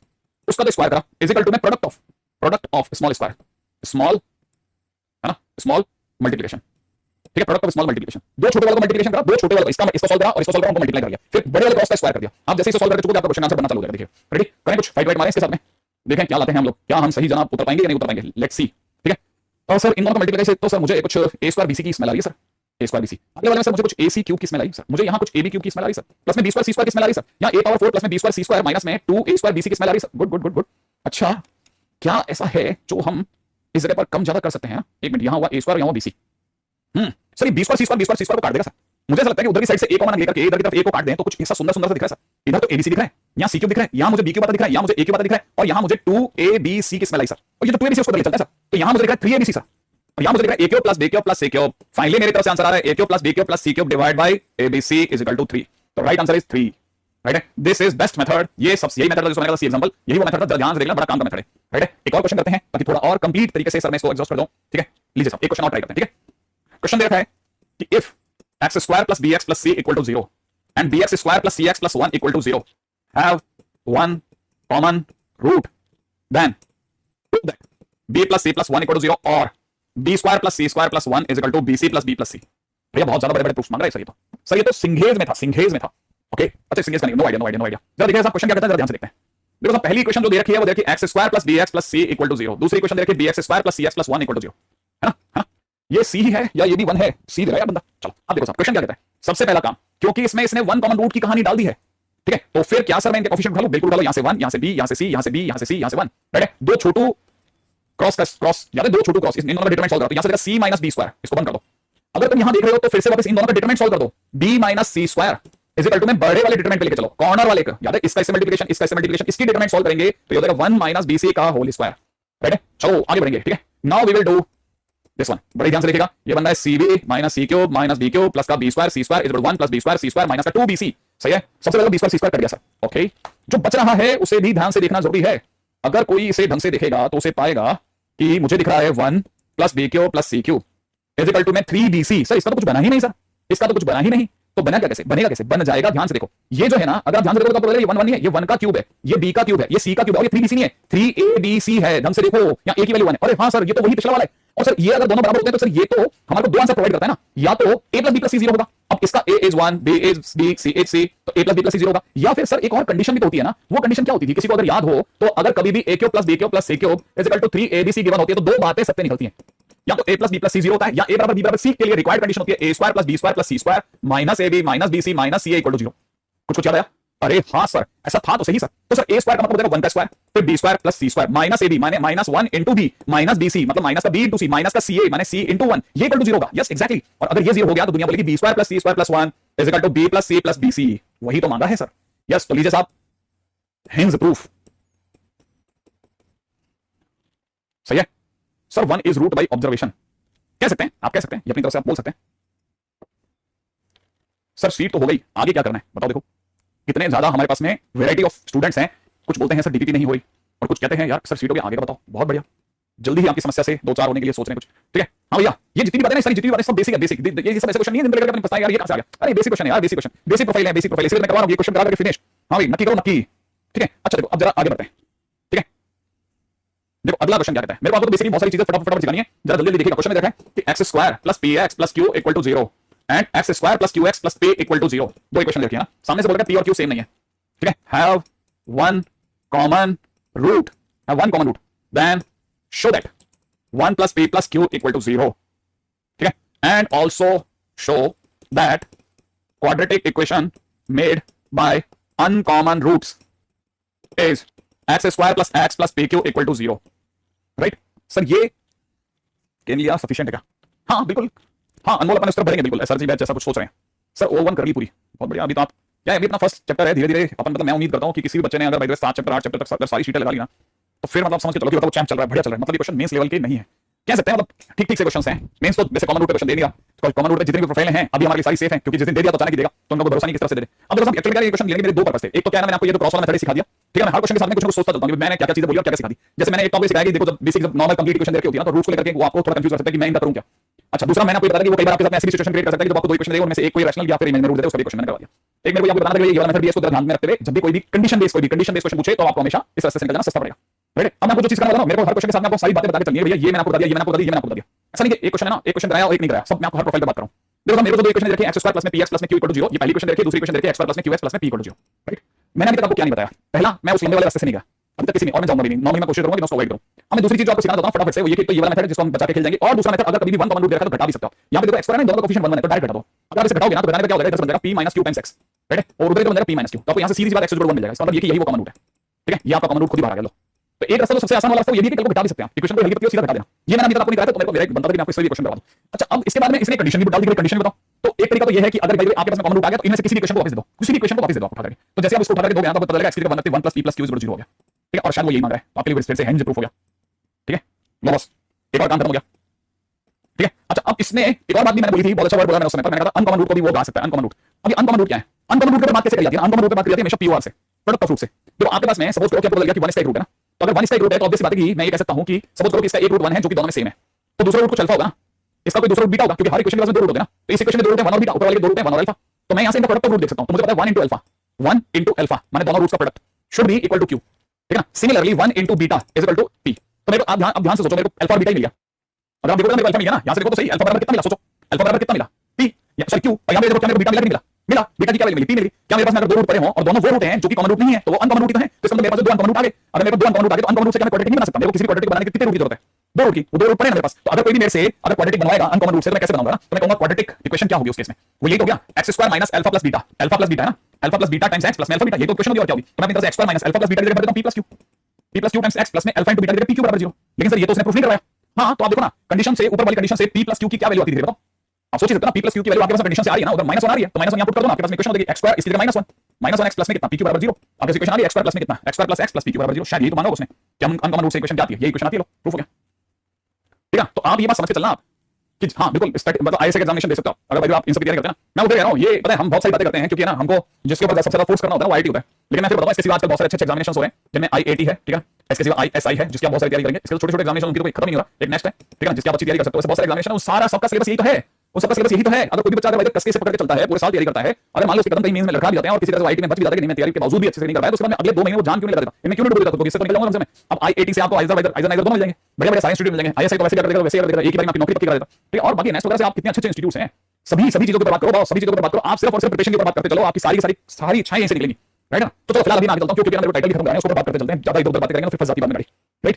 उसका तो स्क्वायर करा इज इक्वल टू में product of small square, small है ना, स्मॉल मल्टीप्लिकेशन, ठीक है, प्रोडक्ट ऑफ स्मॉल मल्टीप्लिकेशन। दो छोटे वाले का मल्टीप्लिकेशन करा, दो छोटे वाले इसका सॉल्व करा और इसको सॉल्व करा, उनको मल्टीप्लाई कर दिया, फिर बड़े वाले क्रॉस का स्क्वायर कर दिया। आप जैसे ही सॉल्व कर चुकोगे आपका क्वेश्चन आंसर बनना चालू हो जाएगा। देखिए रेडी, करें कुछ फाइट मारें इसके साथ में, देखें क्या लाते हैं हम लोग, क्या हम सही जनाब उतर पाएंगे या नहीं उतर पाएंगे, लेट्स सी, ठीक है। और सर इन दोनों का मल्टीप्लिकेशन तो सर मुझे कुछ ए स्क्वायर बीसी की स्मेल आ रही है सर, ए स्क्वायर बीसी। अगले वाले में सर मुझे कुछ एसी क्यूब की स्मेल आई सर, मुझे यहाँ कुछ एबी क्यूब की स्मेल आ रही सर, प्लस में बी स्क्वायर सी स्क्वायर की स्मेल आ रही सर, यहाँ ए पावर 4 प्लस में B square C square minus में 2 ए स्क्वायर बीसी की स्मेल आ रही sir. Good good good good. अच्छा क्या ऐसा है जो हम इस जगह पर कम ज्यादा कर सकते हैं? एक मिनट, यहाँ हुआ ए स्क्वायर, यहाँ हुआ BC. Sir B square C square को काट देगा सर। मुझे ऐसा लगता है कि उधर की साइड से ए कॉमन लेकर के इधर की तरफ ए को काट दें तो कुछ हिस्सा सुंदर सुंदर सा दिख रहा है सर। इधर तो एबीसी दिख रहा है, यहाँ सी क्यूब दिख रहा है, यहाँ मुझे बी क्यूब पता दिख रहा है, यहाँ मुझे ए क्यूब पता दिख रहा है, और यहाँ मुझे 2abc की स्मेल आई सर। और ये जो 2abc उसको ले चलता है सर, तो यहाँ मुझे दिख रहा है 3abc सर, और यहाँ मुझे दिख रहा है A cube plus B cube plus C cube. Finally मेरी तरफ से आंसर आ रहा है A cube plus B cube plus C cube divide by ABC is equal to 3। तो राइट आंसर इज 3, राइट है। दिस इज बेस्ट मेथड, ये सब यही मेथड जो मैंने कहा सी एग्जांपल, यही वो मेथड था, ध्यान से देखना, बड़ा काम का मेथड है, राइट है। एक और क्वेश्चन करते हैं ताकि थोड़ा और कंप्लीट तरीके से सर मैं इसको एग्जॉस्ट कर दूं, ठीक है। लीजिए साहब एक क्वेश्चन और ट्राई करते हैं, ठीक है। क्वेश्चन दे रखा है कि if x square plus bx plus c equal to 0 and bx square plus cx plus 1 equal to 0 have one common root, then prove that b plus c plus 1 equal to 0 or b square plus c square plus 1 is equal to bc plus b plus c। भैया बहुत ज्यादा बड़े बड़े proof मांग रहा है sir, ये तो सिंघेज में था, सिंघेज में था। ओके अच्छा सिंघेज का नहीं, नो आइडिया। जरा देखिए साहब क्वेश्चन क्या कहता है, जरा ध्यान से देखते हैं। देखो साहब पहली इक्वेशन जो दे रखी है वो देखिए x square plus bx plus c equal to 0, दूसरी इक्वेशन दे रखी है bx square plus cx plus 1 equal to 0, है ना। ये सी ही है या ये भी 1 है, सी दे रहा है बंदा। चलो अब देखो साहब क्वेश्चन क्या कहता है। सबसे पहला काम, क्योंकि इसमें इसने वन कॉमन रूट की कहानी डाल दी है, ठीक है, तो फिर क्या सर मैं इनके कोएफिशिएंट उठा लो, बिल्कुल उठा लो, यहां से 1, यहां से b, यहां से c, यहां से b, यहां से c, यहां से 1, राइट है। दो छोटू क्रॉस का क्रॉस याद है, दो छोटू क्रॉस, इन दोनों का डिटरमिनेंट सॉल्व करो, तो यहां से देखा c माइनस b स्क्वायर, इसको बंद कर दो। अगर तुम यहां देख रहे हो तो फिर से वापस इन दोनों का डिटरमिनेंट सॉल्व कर दो, b minus c square is equal to में बड़े वाले डिटरमिनेंट पे लेके चलो, कॉर्नर वाले का, याद है इसका इससे मल्टीप्लिकेशन, इसका इससे मल्टीप्लिकेशन, इसकी डिटरमिनेंट सॉल्व करेंगे तो ये हो जाएगा 1 माइनस bc का होल स्क्वायर, राइट है। चलो आगे बढ़ेंगे, ठीक है। Now we will do this one, बड़े ध्यान से देखिएगा। ये बनता है cb minus C cube minus B cube plus का b square C square is equal to 1 plus b square C square minus का 2bc, सही है। सबसे पहले b square C square cut गया सर, ओके। जो बच रहा है उसे भी ध्यान से देखना जरूरी है। अगर कोई इसे ढंग से देखेगा तो उसे पाएगा कि मुझे दिख रहा है 1 plus b cube plus c cube is equal to में 3bc। सर इसका तो कुछ बना ही नहीं सर, इसका तो कुछ बना ही नहीं, तो बना क्या, कैसे बनेगा, कैसे बन जाएगा? ध्यान से देखो, ये जो है ना, अगर आप ध्यान से देखो तो आपको लगेगा ये 1 1 नहीं है, ये 1 का क्यूब है, ये b का क्यूब है, ये c का क्यूब है, और ये 3bc नहीं है, 3abc है। ढंग से देखो, यहाँ a की वैल्यू 1 है। अरे हाँ सर ये तो वही पिछला वाला है। और सर ये अगर दोनों बराबर होते हैं तो सर ये तो हमारे को दो आंसर प्रोवाइड करता है ना, या तो a plus b plus c 0 होगा, अब इसका a is 1, b is b, c is c, तो a plus b plus c 0 होगा। या फिर सर एक और कंडीशन भी तो होती है ना, वो कंडीशन क्या होती थी, किसी को अगर याद हो तो, अगर कभी भी a cube plus b cube plus c cube is equal to 3abc given होती है तो दो बातें सत्य निकलती हैं, या तो a plus b plus c 0 होता है, या a बराबर b बराबर c के लिए रिक्वायर्ड कंडीशन होती है a square plus b square plus c square minus ab minus bc minus ca equal to 0। कुछ याद आया? अरे हाँ सर ऐसा था तो सही सर। तो सर a स्क्वायर का मतलब हो जाएगा 1 का स्क्वायर, फिर b square plus c square minus ab माने minus 1 into b minus bc मतलब माइनस का b इंटू c माइनस का ca माने c इंटू 1, ये इक्वल टू 0 होगा। Yes exactly. और अगर ये 0 हो गया तो दुनिया बोलेगी b square plus c square plus 1 is equal to b plus c plus bc, वही तो मांगा है सर। यस तो लीजिए साहब हिंज प्रूफ, सही है sir. 1 is root by observation, कह सकते हैं आप, कह सकते हैं, अपनी तरफ से आप बोल सकते हैं। सर सीट तो हो गई, आगे क्या करना है बताओ। देखो कितने ज्यादा हमारे पास में वैरायटी ऑफ स्टूडेंट्स हैं, कुछ बोलते हैं सर डीपीटी नहीं हुई, और कुछ कहते हैं यार सर सीटों के आगे का बताओ। बहुत बढ़िया, जल्दी ही आपकी समस्या से दो चार होने के लिए सोच रहे हैं कुछ, ठीक है। हाँ भैया ये जितनी भी बातें सारी जितनी भी बातें सब बेसिक है, बेसिक ये सब ऐसे क्वेश्चन नहीं है जिनपे पछताएंगे यार ये कहां से आ गया। अरे बेसिक क्वेश्चन है यार, बेसिक क्वेश्चन, बेसिक प्रोफाइल है, बेसिक प्रोफाइल, इसलिए मैं करवा रहा हूं ये क्वेश्चन करा करके फिनिश। हाँ भाई नक्की करो नक्की, ठीक है। अच्छा देखो अब जरा आगे बढ़ते हैं, ठीक है। देखो अगला क्वेश्चन क्या कहता है, मेरे को आपको बेसिकली बहुत सारी चीजें फटाफट सिखानी है, जरा जल्दी देखिएगा। क्वेश्चन में देखा है कि x square plus px plus q equal to 0 and x square plus qx plus p equal to 0। दो इक्वेशन देखिए ना, सामने से बोल रहा है p और q सेम नहीं है, ठीक है। Have one common root, have one common root, then show that 1 plus p plus q equal to 0, ठीक है। And also show that quadratic equation made by uncommon roots is x square plus x plus p q equal to 0, right. Sir ये के लिए sufficient है क्या? हाँ बिल्कुल, हाँ अनमोल अपन इस तरफ भरेंगे बिल्कुल, एसआरजी बैच जैसा कुछ सोच रहे हैं सर। O1 कर ली पूरी, बहुत बढ़िया। अभी तो आप क्या अभी अपना फर्स्ट चैप्टर है, धीरे धीरे अपन मतलब मैं उम्मीद करता हूं कि किसी भी बच्चे ने अगर 7 चैप्टर 8 चैप्टर तक अगर सारी शीटें लगा ली ना तो फिर मतलब समझ के चलो कि वो चैंप चल रहा है, बढ़िया चल रहा है। मतलब ये क्वेश्चन मेंस लेवल के नहीं है, कह सकते हैं मतलब ठीक ठीक से क्वेश्चन हैं। मेंस तो वैसे कॉमन रूट पे क्वेश्चन दे दिया, तो कॉमन रूट पे जितने भी प्रोफाइल हैं अभी हमारे लिए सारी सेफ हैं, क्योंकि जिस दिन दे दिया तो अचानक ही देगा, तो उनको भरोसा नहीं किस तरह से दे दे। अब देखो हम एक्चुअली क्या ये क्वेश्चन लेंगे, मेरे दो पर्पस थे। एक तो क्या है ना, मैंने आपको ये जो क्रॉस वाला मेथड सिखा दिया, ठीक है। मैं हर क्वेश्चन के साथ में कुछ ना कुछ सोचता चलता हूं मैंने क्या क्या चीजें बोली और क्या क्या सिखा दी। जैसे मैंने एक टॉपिक सिखाया कि देखो जब बेसिक जब नॉर्मल कंप्लीट क्वेश्चन देके होती है ना तो रूट्स को लेकर के वो आपको थोड़ा कंफ्यूज कर सकता है कि मैं इनका करूं क्या। अच्छा, दूसरा मैंने आपको बताया कि वो कई बार आपके साथ ऐसी सिचुएशन क्रिएट कर सकता है कि जब आपको दो क्वेश्चन देगा उनमें से एक कोई रैशनल या फिर इमेजिनरी रूट दे, उसका भी क्वेश्चन मैंने करवा दिया। एक मेरे को आपको बताना था कि ये वाला मेथड भी इसको ध्यान में रखते हुए जब भी कोई भी कंडीशन बेस्ड क्वेश्चन पूछे तो आपको हमेशा इस तरह से निकल जाना सस्ता पड़ेगा। राइट, अब मैं आपको जो चीज करना बता रहा हूं, मेरे को हर क्वेश्चन के साथ में आपको सारी बातें बता के चलनी है। भैया ये मैंने आपको बता दिया, ये मैंने आपको बता दिया, ये मैंने आपको बता दिया। ऐसा नहीं कि एक क्वेश्चन है ना, एक क्वेश्चन कराया और एक नहीं कराया, सब मैं आपको हर प्रोफाइल पे बात करूं। देखो मेरे को दो इक्वेशन देखिए, x² + px + q = 0, ये पहली इक्वेशन देखिए, दूसरी इक्वेशन देखिए x² + qx + p = 0। राइट, मैंने अभी तक आपको क्या नहीं बताया, पहला मैं उस लंबे वाले रास्ते से नहीं गया अभी तक किसी में, और मैं जाऊंगा भी नहीं। नॉर्मली मैं कोशिश करूंगा कि मैं उसको अवॉइड करूं। अब मैं दूसरी चीज जो आपको सिखाना चाहता हूं फटाफट से, वो ये कि तो ये वाला मेथड है जिसको हम बचा के खेल जाएंगे, और दूसरा मेथड अगर कभी भी 1 कॉमन रूट देखा तो घटा भी सकते हो। यहां पे देखो x² है ना, दोनों का कोएफिशिएंट 1 है तो डायरेक्ट घटा दो। अगर इसे घटाओगे ना तो घटाने पे क्या हो जाएगा, इधर बन जाएगा p - q × x। राइट, और उधर बन जाएगा p - q, तो आपको यहां से सीधी सी बात x = 1 मिल जाएगा। इसका मतलब ये कि यही वो कॉमन रूट है। ठीक है, ये आपका कॉमन रूट खुद ही बाहर आ गया। लो, तो एक रास्ता तो सबसे आसान वाला रास्ता ये भी है कि कल को घटा भी सकते हैं, इक्वेशन को हल करके सीधा घटा देना। ये मैंने अभी तक आपको नहीं कराया, तो मेरे को मेरा एक बनता था कि मैं आपको इसलिए क्वेश्चन करवा दूं। अच्छा, अब इसके बाद में इसने कंडीशन भी डाल दी, कंडीशन बताओ। तो एक तरीका तो ये है कि अगर भाई आपके पास में कॉमन रूट आ गया तो इनमें से किसी भी इक्वेशन को वापस दे दो, किसी भी इक्वेशन को वापस दे दो उठा करके। तो जैसे आप इसको उठा करके दोगे ना तो पता चलेगा x की जगह 1 + p + q = 0 हो गया। ठीक है, और शायद वो यही मांग रहा है, तो आपके लिए स्टेट से हेंज प्रूफ हो गया। ठीक है, लो बस एक और काम खत्म हो गया। ठीक है, अच्छा अब इसमें एक और बात भी मैंने बोली थी, बहुत अच्छा वर्ड बोला मैंने उस समय पर, मैंने कहा अनकॉमन रूट को भी वो गा सकता है। अनकॉमन रूट, अब ये अनकॉमन रूट क्या है, अनकॉमन रूट की बात कैसे करी जाती है, अनकॉमन रूट पे बात करी जाती है हमेशा pur से, प्रोडक्ट ऑफ रूट से। देखो आपके पास में सपोज करो कि आपको लग गया कि 1 इसका एक रूट है ना, तो अगर 1 इसका एक रूट है तो ऑब्वियस बात है कि मैं ये कह सकता हूं कि सपोज करो कि इसका एक रूट 1 है जो कि दोनों में सेम है, तो दूसरा रूट कुछ अल्फा होगा ना, इसका कोई दूसरा रूट बीटा होगा, क्योंकि हर इक्वेशन के पास में दो रूट होते हैं ना। तो इस इक्वेशन में दो रूट है 1 और बीटा, ऊपर वाले के दो रूट है 1 और अल्फा, तो मैं यहां से इनका प्रोडक्ट ऑफ रूट देख सकता हूं। तो मुझे पता है 1 * अल्फा, 1 * अल्फा माने दोनों रूट्स का product should be equal to q। ठीक है ना, सिमिलरली 1 * बीटा = p। तो मेरे को आप ध्यान से सोचो, मेरे को अल्फा और बीटा ही मिल गया। अगर आप देखो तो मेरे को अल्फा मिल गया ना, यहां से देखो तो सही, अल्फा बराबर कितना मिला, सोचो अल्फा बराबर कितना मिला, p या सॉरी q, और यहां पे देखो क्या मेरे को बीटा मिला कि नहीं मिला, मिला। बीटा की क्या वैल्यू मिली, p मिली। क्या मेरे पास में अगर दो रूट पड़े हों और दोनों वो रूट हैं जो कि कॉमन रूट नहीं है तो वो अनकॉमन रूट ही तो है। तो इसका मतलब मेरे पास दो अनकॉमन रूट आ गए। अगर मेरे पास दो अनकॉमन रूट आ गए तो अनकॉमन रूट से क्या मैं क्वाड्रेटिक नहीं बना सकता, मेरे को किसी भी क्वाड्रेटिक बनाने की कितने रूट की जरूरत है, दो रूट की, वो दो रूट पड़े ना मेरे पास। तो अगर कोई भी मेरे से अगर क्वाड्रेटिक बनवाएगा अनकॉमन रूट से तो मैं कैसे बनाऊंगा ना, तो मैं कहूंगा क्वाड्रेटिक इक्वेशन क्या होगी उस केस में, वो यही तो हो गया x² - alpha + beta, alpha + beta है ना, alpha + beta times x + alpha beta, ये तो इक्वेशन होगी और क्या होगी। तो मैं अपनी तरफ से x² - अल्फा + बीटा की जगह भर देता हूं p + q, p + q times x plus में अल्फा * बीटा की जगह p q = 0। लेकिन सर ये तो उसने प्रूफ नहीं करवाया। हां, तो आप देखो ना कंडीशन से, ऊपर वाली कंडीशन से p + q की क्या वैल्यू आती है बताओ। आप सोच सकते हो ना, p + q की वैल्यू आपके पास कंडीशन से आ रही है ना, उधर -1 आ रही है तो -1 यहां पुट कर दो ना, आपके पास इक्वेशन हो जाएगी x² इसकी जगह -1, -1 x प्लस में कितना p q = 0। आपके इक्वेशन आ रही है x² प्लस में कितना, x² + x + p q = 0। शायद यही तो मांगा उसने कि हम अनकॉमन रूट से इक्वेशन क्या आती है, ये इक्वेशन आती है, लो प्रूफ हो गया। ठीक है, तो आप ये बात समझ के चलना आप कि हां बिल्कुल मतलब आईएसए एग्जामिनेशन दे सकते हो अगर भाई आप इन सब की तैयारी करते हैं ना। मैं उधर कह रहा हूं, ये पता है हम बहुत सारी बातें करते हैं क्योंकि ना हमको जिसके ऊपर सबसे ज्यादा फोर्स करना होता है वो आईआईटी होता है। लेकिन मैं फिर बताऊं इसके सिवा आजकल बहुत सारे अच्छे एग्जामिनेशन हो रहे हैं जिनमें आईआईटी है, ठीक है, इसके सिवा आईएसआई है जिसकी आप बहुत सारी तैयारी करेंगे। इसके छोटे छोटे एग्जामिनेशन उनकी तो कोई खत्म नहीं हो रहा, एक नेक्स्ट है, ठीक है, जिसकी आप अच्छी तैयारी कर सकते हो। बहुत सारे एग्जामिनेशन है, सारा सबका सिलेबस यही तो है, वो सबका सिलेबस यही तो है। अगर कोई भी बच्चा अगर कसके से पकड़ के चलता है, पूरे साल तैयारी करता है, अगर मान लो उसके कदम कहीं मींस में लड़खड़ा भी जाते हैं और किसी तरह से आईआईटी में बच भी जाता है कि नहीं मैं तैयारी के बावजूद भी अच्छे से नहीं कर पाया, तो उसके बाद में अगले 2 महीने वो जान क्यों नहीं लगा देता, इनमें क्यों नहीं डूब देता, तो इससे तो निकल जाऊंगा कम से कम। अब आईआईटी से आपको आइजर दोनों मिल जाएंगे, बड़े-बड़े साइंस इंस्टीट्यूट मिल जाएंगे। आईएसआई तो वैसे कर देगा, वैसे कर देगा, एक ही बार में आपकी नौकरी पक्की कर देता। ठीक है, और बाकी नेक्स्ट वगैरह से आप कितने अच्छे इंस्टीट्यूट्स हैं, सभी चीजों की बात करो, सभी चीजों की बात करो, आप सिर्फ और सिर्फ प्रिपरेशन की बात करते चलो, आपकी सारी इच्छाएं ऐसे निकलेंगी। राइट ना, तो चलो फिलहाल अभी मैं आगे चलता हूं क्योंकि मेरे को टाइटल भी खत्म करना है, उसको बात करते चलते हैं, ज्यादा इधर-उधर बात करेंगे तो फिर फंस जाती बात में गाड़ी। राइट,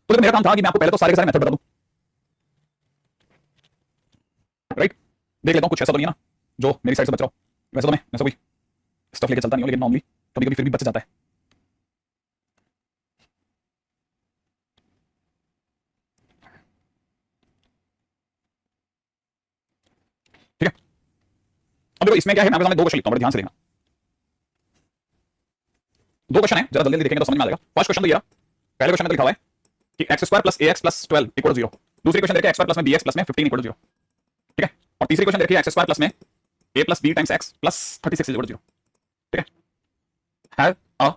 तो मेरा काम था कि मैं आपको पहले तो सारे के सारे मेथड बता दूं। राइट, देख लेता हूं कुछ ऐसा तो नहीं है ना जो मेरी साइड से बच रहा हो। वैसे तो मैं ऐसा कोई स्टफ लेके चलता नहीं हूं, लेकिन नॉर्मली कभी-कभी फिर भी बच जाता है। ठीक है, अब देखो इसमें क्या है, मैं आपके सामने दो क्वेश्चन लिखता हूं, बड़े ध्यान से देखना। दो क्वेश्चन है, जरा जल्दी देखेंगे तो समझ में आ जाएगा। फर्स्ट क्वेश्चन तो ये रहा, पहले क्वेश्चन में लिखा हुआ है कि x² + ax + 12 = 0। दूसरी क्वेश्चन देखिए x² + bx + 15 = 0। ठीक है, और तीसरी क्वेश्चन देखिए x² + a + b times x + 36 = 0। ठीक है, have a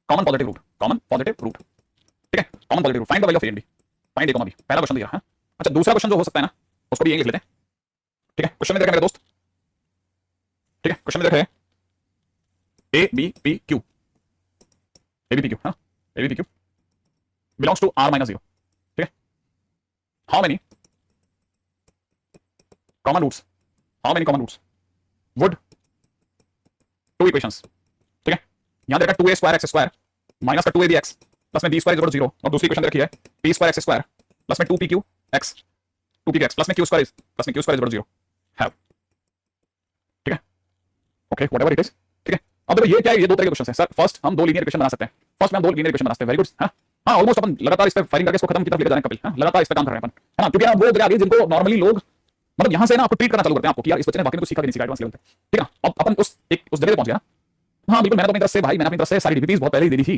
common positive root, common positive root. ठीक है, common positive root, find the value of a and b, find a, b। पहला क्वेश्चन दिया है। अच्छा, दूसरा क्वेश्चन जो हो सकता है ना उसको भी यही लिख लेते हैं। ठीक है, क्वेश्चन में देखा मेरे दोस्त, ठीक है, क्वेश्चन में देखा है a b p q, a b p q, हां, a b p q belongs to r - 0। ठीक है, how many common roots, how many common roots would two equations। ठीक है, यहां देखा 2a² x² माइनस का 2abx प्लस में b² = 0, और दूसरी इक्वेशन देखी है p² x² प्लस में 2pq x 2pq x plus में q² = 0 हैव। ठीक है, ओके, व्हाटएवर इट इज। ठीक है, अब देखो ये क्या है, ये दो तरह के क्वेश्चन हैं सर। फर्स्ट हम दो लीनियर इक्वेशन बना सकते हैं, फर्स्ट में हम दो लीनियर इक्वेशन बना सकते हैं। वेरी गुड, हां ऑलमोस्ट अपन लगातार इस पे फायरिंग करके इसको खत्म की तरफ लेकर जाने कपिल, लगातार इस पे काम कर रहे हैं अपन, है ना, क्योंकि वो जगह आ गई जिनको नॉर्मली लोग मतलब यहां से ना आपको ट्रीट करना चालू करते हैं आपको कि यार इस बच्चे ने वाकई में कुछ सीखा कि नहीं सीखा एडवांस लेवल पे, ठीक है ना। अब अपन उस जगह पे पहुंच गया ना। हाँ बिल्कुल, मैंने तो अपनी तरफ से भाई, मैंने अपनी तरफ से सारी डीपीज बहुत पहले ही दे दी थी,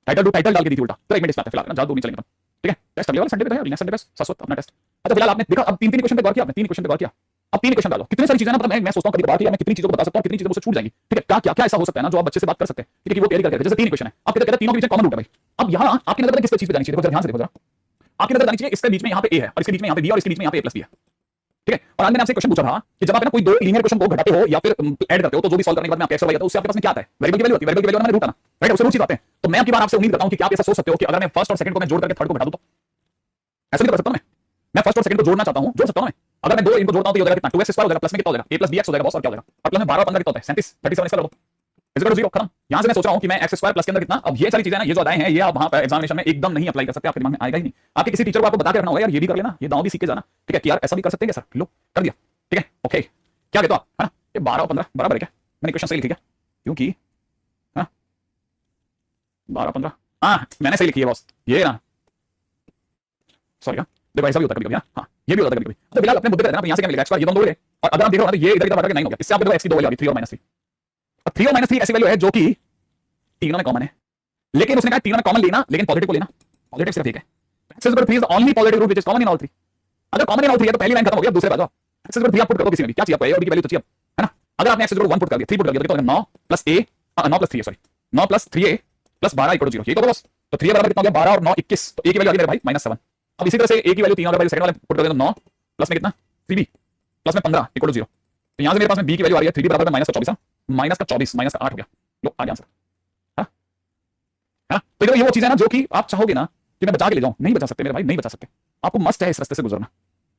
टाइटल टू टाइटल डाल के दी थी उल्टा। तो एक मिनट इसमें फिलहाल ना ज्यादा दूर नहीं चलेंगे अपन, ठीक है। टेस्ट अगले वाले संडे पे था, नेक्स्ट संडे पे शाश्वत अपना टेस्ट। अच्छा फिलहाल आपने देखा, अब तीन क्वेश्चन पे गौर किया आपने, तीन क्वेश्चन पे गौर किया। अब तीन क्वेश्चन डालो, कितनी सारी चीजें ना, मतलब मैं सोचता हूं कभी कभार कि मैं कितनी चीजों को बता सकता हूं, कितनी चीजें मुझसे छूट जाएंगी, ठीक है। क्या क्या क्या ऐसा हो सकता है ना जो आप बच्चे से बात कर सकते हैं, ठीक है, कि वो कैरी करके, जैसे तीन क्वेश्चन है, आप कहते हैं तीनों के बीच कॉमन रूट है भाई। अब यहां आपकी नजर किस चीज पे जानी चाहिए, देखो ध्यान से देखो जरा, आपकी नजर जानी चाहिए इसके बीच में यहाँ पे ए है, और इसके बीच में यहाँ पे बी, और इसके बीच में यहाँ पे ए प्लस बी है, ठीक है। और आज मैंने आपसे क्वेश्चन पूछा था कि जब आप ना कोई दो लीनियर क्वेश्चन को घटाते हो या फिर ऐड करते हो, तो जो भी सॉल्व करने के बाद में आपके एक्स वाई आता है, उससे आपके पास में क्या आता है, वेरिएबल की वैल्यू होती है, वेरिएबल की वैल्यू मैंने रूट आना, राइट, उससे रूट चीज आते हैं। तो मैं आपकी बार आपसे उम्मीद करता हूं कि आप ऐसा सोच सकते हो कि अगर मैं फर्स्ट और सेकंड को मैं जोड़ करके थर्ड को घटा दूं तो ऐसा भी कर सकता हूं मैं फर्स्ट और सेकंड को जोड़ना चाहता हूं, जोड़ सकता हूं मैं। अगर मैं दो इनको जोड़ता हूं तो ये हो जाएगा कितना, 2x स्क्वायर हो जाएगा, प्लस में कितना हो जाएगा, a प्लस bx हो जाएगा बॉस, और क्या हो जाएगा, और प्लस में 12 और 15 कितना होता है, 37, 37 इसका लो, इज इक्वल टू 0 खत्म। यहां से मैं सोच रहा हूं कि मैं x स्क्वायर प्लस के अंदर कितना, अब ये सारी चीजें ना, ये जो अदाएं हैं, ये आप वहां पर एग्जामिनेशन में एकदम नहीं अप्लाई कर सकते, आपके दिमाग में आएगा ही नहीं। आपके किसी टीचर को आपको बता के रखना होगा यार ये भी कर लेना, ये दांव भी सीख के जाना, ठीक है, कि यार ऐसा भी कर सकते हैं क्या सर, लो कर दिया, ठीक है, ओके। क्या कहते हो आप, है ना, ये 12 और 15 बराबर है क्या, मैंने क्वेश्चन सही लिखी क्या, क्योंकि 12 15, हाँ मैंने सही लिखी है बॉस, ये ना सॉरी, देखो ऐसा भी होता है कभी-कभी, हाँ ये भी होता है कभी-कभी। तो फिलहाल अपने मुद्दे पे रहना, तो यहां से क्या मिलेगा, x स्क्वायर ये दोनों दो ले, और अगर आप देख रहे हो ना तो ये इधर इधर बढ़ के 9 हो गया, इससे आप देखो x की दो वैल्यू आ गई, 3 और -3, और 3 और -3 ऐसी वैल्यू है जो कि तीनों में कॉमन है, लेकिन उसने कहा तीनों में कॉमन लेना, लेकिन पॉजिटिव को लेना, पॉजिटिव सिर्फ एक है, x is 3 is the only positive root which is common in all three. अगर कॉमन इन ऑल थ्री है तो पहली लाइन खत्म हो गई, अब दूसरे पे आ जाओ, x इज 3 आप पुट कर दो किसी में भी, क्या चाहिए आपको, a और b की वैल्यू तो चाहिए अब, है ना। अगर आपने x इज 1 पुट कर दिया, 3 पुट कर दिया, तो कितना हो गया, 9 + a 9 + 3 सॉरी 9 + 3a + 12 = 0, ये तो बस, तो 3 बराबर कितना हो गया, 12 और 9 21, तो a की वैल्यू आ गई मेरे भाई -7। अब इसी तरह से a की वैल्यू 3 और सेकंड वाले पुट कर दें तो 9 प्लस में कितना 3b प्लस में 15 = 0। तो यहां से मेरे पास में b की वैल्यू आ रही है 3b बराबर -24, -24 -8 हो गया, लो आ गया आंसर, है ना। तो ये वो चीज है ना जो कि आप चाहोगे ना कि मैं बचा के ले जाऊं, नहीं बचा सकते मेरे भाई, नहीं बचा सकते, आपको मस्ट है इस रास्ते से गुजरना।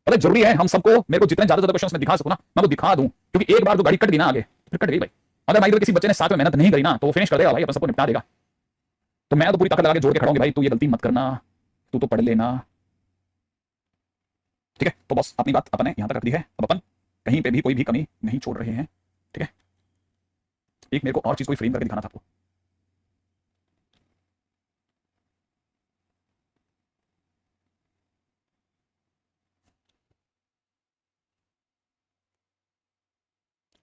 पता जरूरी है हम सबको, मेरे को जितने ज्यादा क्वेश्चंस मैं दिखा सकूं ना मैं वो दिखा दूं, क्योंकि एक बार जो गाड़ी कट गई ना आगे फिर कट गई भाई। अगर भाई किसी बच्चे ने साथ में मेहनत नहीं करी ना तो वो फिनिश कर देगा भाई, अपन सबको निपटा देगा। तो मैं तो पूरी ताकत लगा के जोड़ के खड़ा हूं भाई, तू ये गलती मत करना, तू तो पढ़ लेना, ठीक है। तो बस अपनी बात अपन ने यहां तक रख दी है, अब अपन कहीं पे भी कोई भी कमी नहीं छोड़ रहे हैं, ठीक है। एक मेरे को और चीज कोई फ्रेम करके दिखाना था आपको,